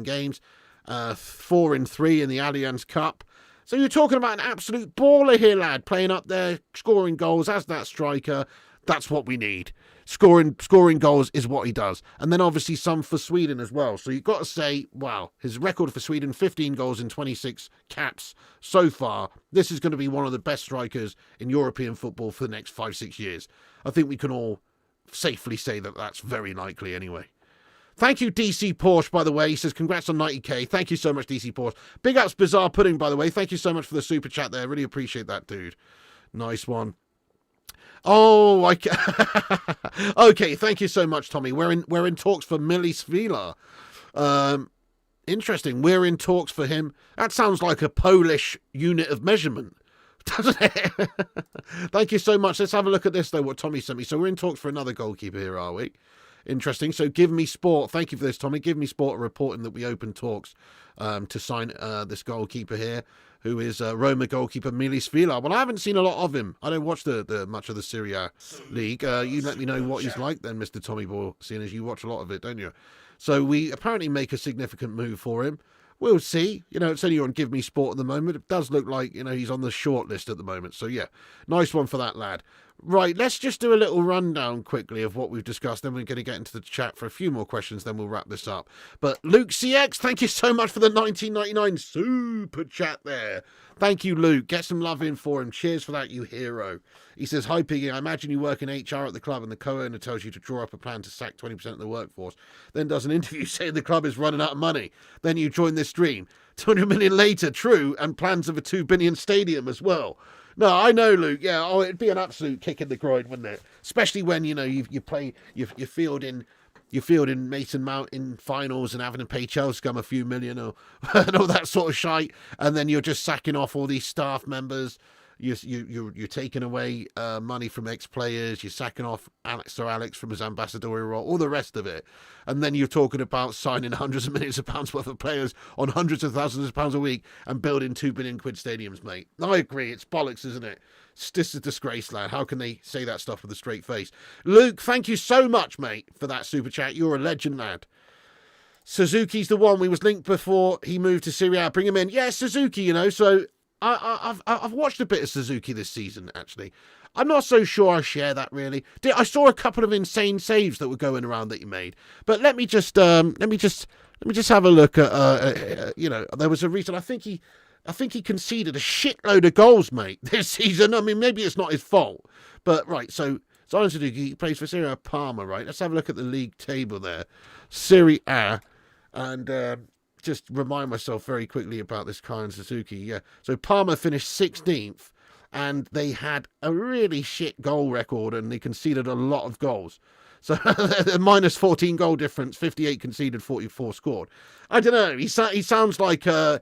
games. 4 in 3 in the Allianz Cup. So you're talking about an absolute baller here, lad, playing up there, scoring goals as that striker. That's what we need. Scoring goals is what he does. And then obviously some for Sweden as well. So you've got to say, wow, his record for Sweden, 15 goals in 26 caps so far. This is going to be one of the best strikers in European football for the next 5-6 years. I think we can all safely say that that's very likely anyway. Thank you, DC Porsche, by the way. He says, congrats on 90k. Thank you so much, DC Porsche. Big ups, Bizarre Pudding, by the way. Thank you so much for the super chat there. Really appreciate that, dude. Nice one. Oh, okay. Thank you so much, Tommy. We're in talks for Milis Vila. Interesting. We're in talks for him. That sounds like a Polish unit of measurement, doesn't it? Thank you so much. Let's have a look at this, though, what Tommy sent me. So we're in talks for another goalkeeper here, are we? Interesting. So Give Me Sport. Thank you for this, Tommy. Give Me Sport reporting that we opened talks to sign this goalkeeper here, who is Roma goalkeeper Milis Vila. Well, I haven't seen a lot of him. I don't watch the much of the Serie A league. You let me know what he's like then, Mr. Tommy Boyle, seeing as you watch a lot of it, don't you? So we apparently make a significant move for him. We'll see. It's only on Give Me Sport at the moment. It does look like, he's on the short list at the moment. So, yeah, nice one for that lad. Right, let's just do a little rundown quickly of what we've discussed. Then we're going to get into the chat for a few more questions. Then we'll wrap this up. But Luke CX, thank you so much for the 1999 super chat there. Thank you, Luke. Get some love in for him. Cheers for that, you hero. He says, hi, Piggy. I imagine you work in HR at the club and the co-owner tells you to draw up a plan to sack 20% of the workforce. Then does an interview saying the club is running out of money. Then you join this stream. 200 million later, true, and plans of a 2 billion stadium as well. No, I know, Luke. Yeah, it'd be an absolute kick in the groin, wouldn't it? Especially when you field in Mason Mount in finals and having to pay Chelsea scum a few million or and all that sort of shite, and then you're just sacking off all these staff members. You're taking away money from ex-players. You're sacking off Sir Alex from his ambassadorial role, all the rest of it. And then you're talking about signing hundreds of millions of pounds worth of players on hundreds of thousands of pounds a week and building 2 billion quid stadiums, mate. I agree. It's bollocks, isn't it? It's just a disgrace, lad. How can they say that stuff with a straight face? Luke, thank you so much, mate, for that super chat. You're a legend, lad. Suzuki's the one. We was linked before he moved to Serie A. Bring him in. Yeah, Suzuki, so... I've watched a bit of Suzuki this season, actually. I'm not so sure I share that, really. I saw a couple of insane saves that were going around that he made. But let me just have a look at, there was a reason. I think he conceded a shitload of goals, mate, this season. I mean, maybe it's not his fault. But, right, so Zion Suzuki plays for Serie A Parma, right? Let's have a look at the league table there. Serie A. And... just remind myself very quickly about this Kyan Suzuki. Yeah. So Parma finished 16th and they had a really shit goal record and they conceded a lot of goals. So minus 14 goal difference, 58 conceded, 44 scored. I don't know. He sounds like the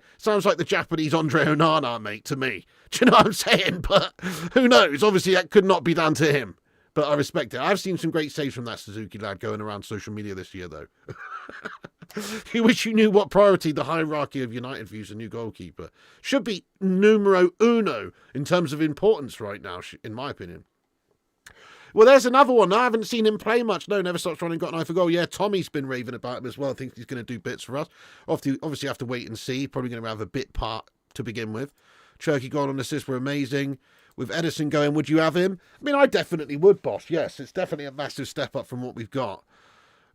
Japanese Andre Onana, mate, to me. Do you know what I'm saying? But who knows? Obviously that could not be down to him. But I respect it. I've seen some great saves from that Suzuki lad going around social media this year, though. You wish you knew what priority the hierarchy of United views a new goalkeeper. Should be numero uno in terms of importance right now, in my opinion. Well, there's another one. I haven't seen him play much. No, never stops running, got an eye for goal. Yeah, Tommy's been raving about him as well. Thinks he's going to do bits for us. Obviously, have to wait and see. Probably going to have a bit part to begin with. Cherky goal and assist were amazing. With Edison going, would you have him? I mean, I definitely would, boss. Yes, it's definitely a massive step up from what we've got.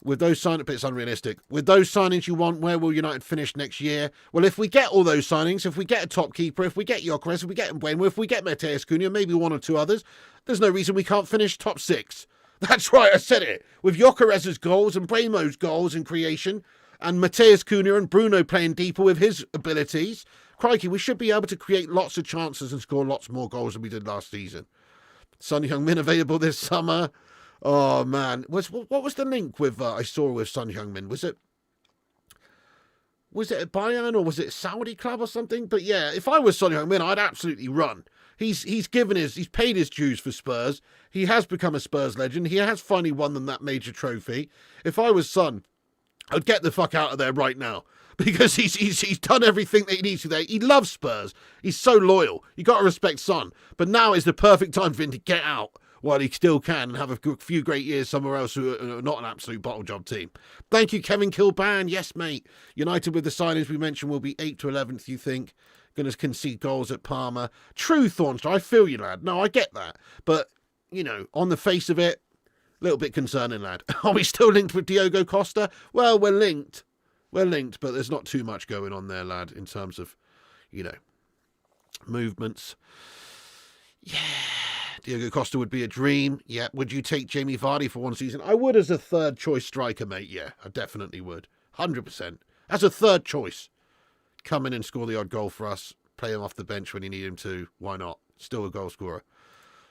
With those signings, but it's unrealistic. With those signings you want, where will United finish next year? Well, if we get all those signings, if we get a top keeper, if we get Gyokeres, if we get Mbeumo, if we get Matheus Cunha, maybe one or two others, there's no reason we can't finish top 6. That's right, I said it. With Gyokeres' goals and Mbeumo's goals and creation, and Matheus Cunha and Bruno playing deeper with his abilities, crikey, we should be able to create lots of chances and score lots more goals than we did last season. Son Heung-min available this summer. Oh, man. What was the link with I saw with Son Heung-min? Was it a Bayern or was it a Saudi club or something? But yeah, if I was Son Heung-min, I'd absolutely run. He's paid his dues for Spurs. He has become a Spurs legend. He has finally won them that major trophy. If I was Son, I'd get the fuck out of there right now. Because he's done everything that he needs to there. He loves Spurs. He's so loyal. You got to respect Son. But now is the perfect time for him to get out while he still can and have a few great years somewhere else who are not an absolute bottle job team. Thank you, Kevin Kilban. Yes, mate. United with the signings we mentioned will be 8th to 11th, you think? Going to concede goals at Parma. True, Thornster. I feel you, lad. No, I get that. But, you know, on the face of it, a little bit concerning, lad. Are we still linked with Diogo Costa? Well, we're linked. We're linked, but there's not too much going on there, lad, in terms of, you know, movements. Yeah, Diogo Costa would be a dream. Yeah, would you take Jamie Vardy for one season? I would as a third choice striker, mate. Yeah, I definitely would. 100%. As a third choice. Come in and score the odd goal for us. Play him off the bench when you need him to. Why not? Still a goal scorer.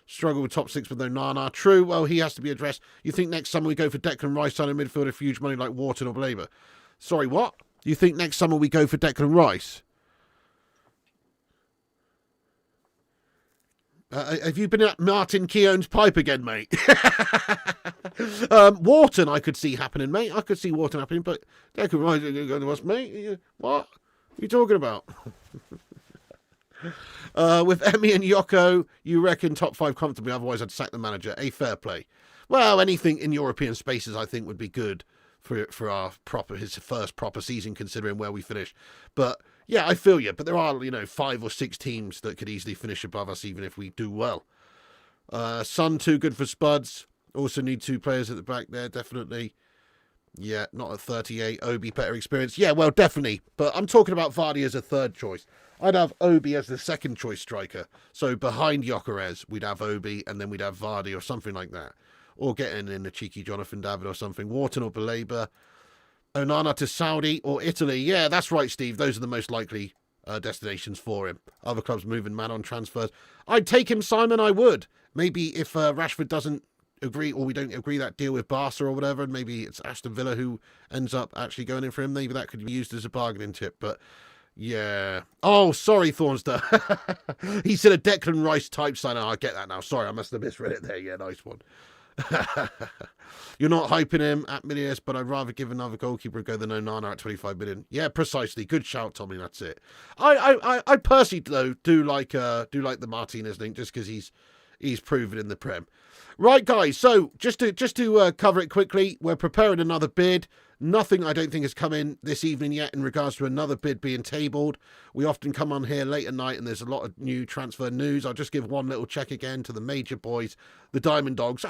Struggle with top 6 with no Nana. True, well, he has to be addressed. You think next summer we go for Declan Rice signing midfielder for huge money like Wharton or Blaber? Sorry, what? You think next summer we go for Declan Rice? Have you been at Martin Keown's pipe again, mate? Wharton I could see happening, mate. I could see Wharton happening, but Declan Rice is going to us, mate. What are you talking about? With Emmy and Yoko, you reckon top 5 comfortably, otherwise I'd sack the manager. A fair play. Well, anything in European spaces I think would be good for our his first proper season, considering where we finish. But yeah, I feel you. But there are, 5 or 6 teams that could easily finish above us, even if we do well. Son too good for Spuds. Also need 2 players at the back there, definitely. Yeah, not at 38. Obi better experience. Yeah, well, definitely. But I'm talking about Vardy as a third choice. I'd have Obi as the second choice striker. So behind Gyokeres, we'd have Obi, and then we'd have Vardy or something like that. Or getting in a cheeky Jonathan David or something. Wharton or Baleba. Onana to Saudi or Italy. Yeah, that's right, Steve. Those are the most likely destinations for him. Other clubs moving mad on transfers. I'd take him, Simon, I would. Maybe if Rashford doesn't agree, or we don't agree that deal with Barca or whatever, and maybe it's Aston Villa who ends up actually going in for him. Maybe that could be used as a bargaining tip, but yeah. Oh, sorry, Thornster. He said a Declan Rice type sign. Oh, I get that now. Sorry, I must have misread it there. Yeah, nice one. You're not hyping him at Milius, but I'd rather give another goalkeeper a go than Onana at 25 million. Yeah, precisely. Good shout, Tommy. That's it. I personally though do like the Martinez link just because he's proven in the Prem. Right, guys. So just to cover it quickly, we're preparing another bid. Nothing, I don't think, has come in this evening yet in regards to another bid being tabled. We often come on here late at night and there's a lot of new transfer news. I'll just give one little check again to the major boys, the Diamond Dogs,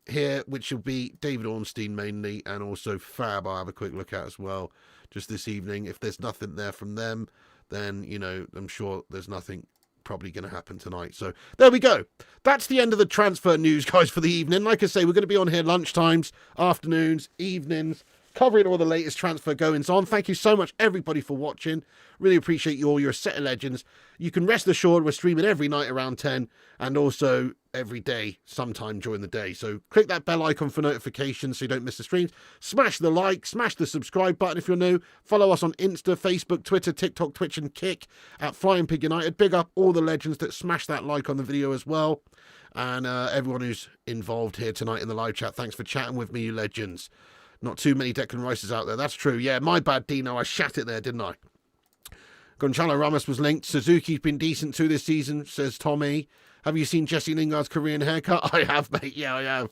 here, which will be David Ornstein mainly, and also Fab I'll have a quick look at as well just this evening. If there's nothing there from them, then, I'm sure there's nothing probably going to happen tonight. So there we go. That's the end of the transfer news, guys, for the evening. Like I say, we're going to be on here lunchtimes, afternoons, evenings, covering all the latest transfer goings on. Thank you so much, everybody, for watching. Really appreciate you all. You're a set of legends. You can rest assured we're streaming every night around 10 and also every day sometime during the day. So click that bell icon for notifications so you don't miss the streams. Smash the like, smash the subscribe button if you're new. Follow us on Insta, Facebook, Twitter, TikTok, Twitch and Kick at Flying Pig United. Big up all the legends that smash that like on the video as well. And everyone who's involved here tonight in the live chat, thanks for chatting with me, you legends. Not too many Declan Rices out there. That's true. Yeah, my bad, Dino. I shat it there, didn't I? Gonzalo Ramos was linked. Suzuki's been decent too this season, says Tommy. Have you seen Jesse Lingard's Korean haircut? I have, mate. Yeah, I have.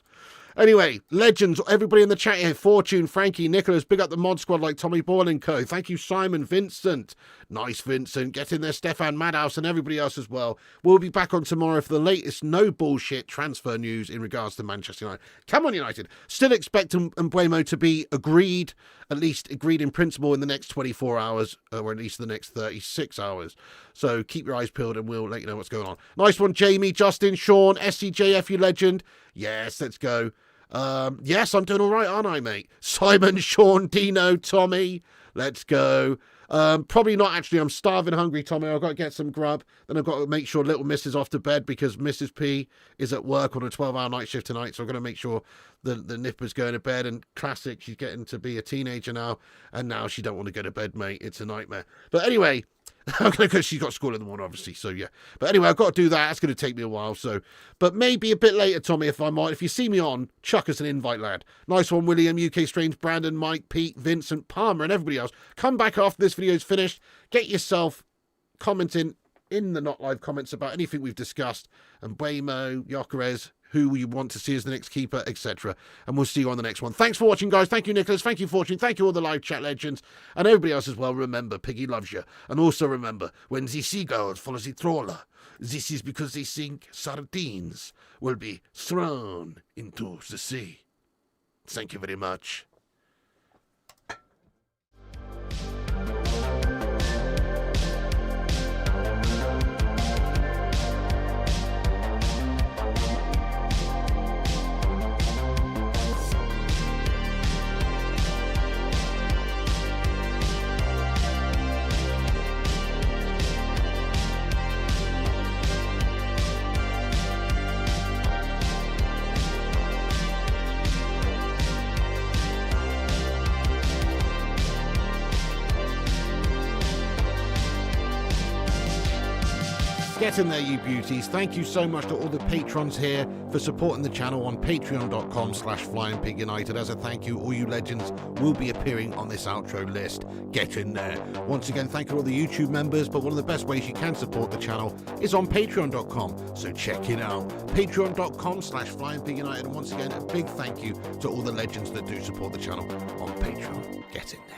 Anyway, legends, everybody in the chat here, Fortune, Frankie, Nicholas, big up the mod squad like Tommy Boyle and co. Thank you, Simon, Vincent. Nice, Vincent. Get in there, Stefan, Madhouse, and everybody else as well. We'll be back on tomorrow for the latest no bullshit transfer news in regards to Manchester United. Come on, United. Still expect Mbeumo to be agreed, at least agreed in principle in the next 24 hours, or at least the next 36 hours. So keep your eyes peeled and we'll let you know what's going on. Nice one, Jamie, Justin, Sean, SCJF, you legend. Yes, let's go. Yes, I'm doing all right, aren't I, mate? Simon, Sean, Dino, Tommy, let's go. Probably not, actually. I'm starving hungry, Tommy. I've got to get some grub. Then I've got to make sure little Miss is off to bed because Mrs. P is at work on a 12-hour night shift tonight. So I've got to make sure the nipper's going to bed. And classic, she's getting to be a teenager now. And now she don't want to go to bed, mate. It's a nightmare. But anyway, because she's got school in the morning, obviously. So, yeah. But anyway, I've got to do that. That's going to take me a while. So, but maybe a bit later, Tommy, if I might. If you see me on, chuck us an invite, lad. Nice one, William, UK Strange, Brandon, Mike, Pete, Vincent, Palmer, and everybody else. Come back after this video is finished. Get yourself commenting in the not live comments about anything we've discussed. And Mbeumo, Gyokeres, who you want to see as the next keeper, etc. And we'll see you on the next one. Thanks for watching, guys. Thank you, Nicholas. Thank you, Fortune. Thank you, all the live chat legends. And everybody else as well. Remember, Piggy loves you. And also remember, when the seagulls follow the trawler, this is because they think sardines will be thrown into the sea. Thank you very much. Get in there, you beauties. Thank you so much to all the patrons here for supporting the channel on patreon.com/FlyingPigUnited. As a thank you, all you legends will be appearing on this outro list. Get in there. Once again, thank you to all the YouTube members, but one of the best ways you can support the channel is on patreon.com. So check it out. Patreon.com/FlyingPigUnited. And once again, a big thank you to all the legends that do support the channel on Patreon. Get in there.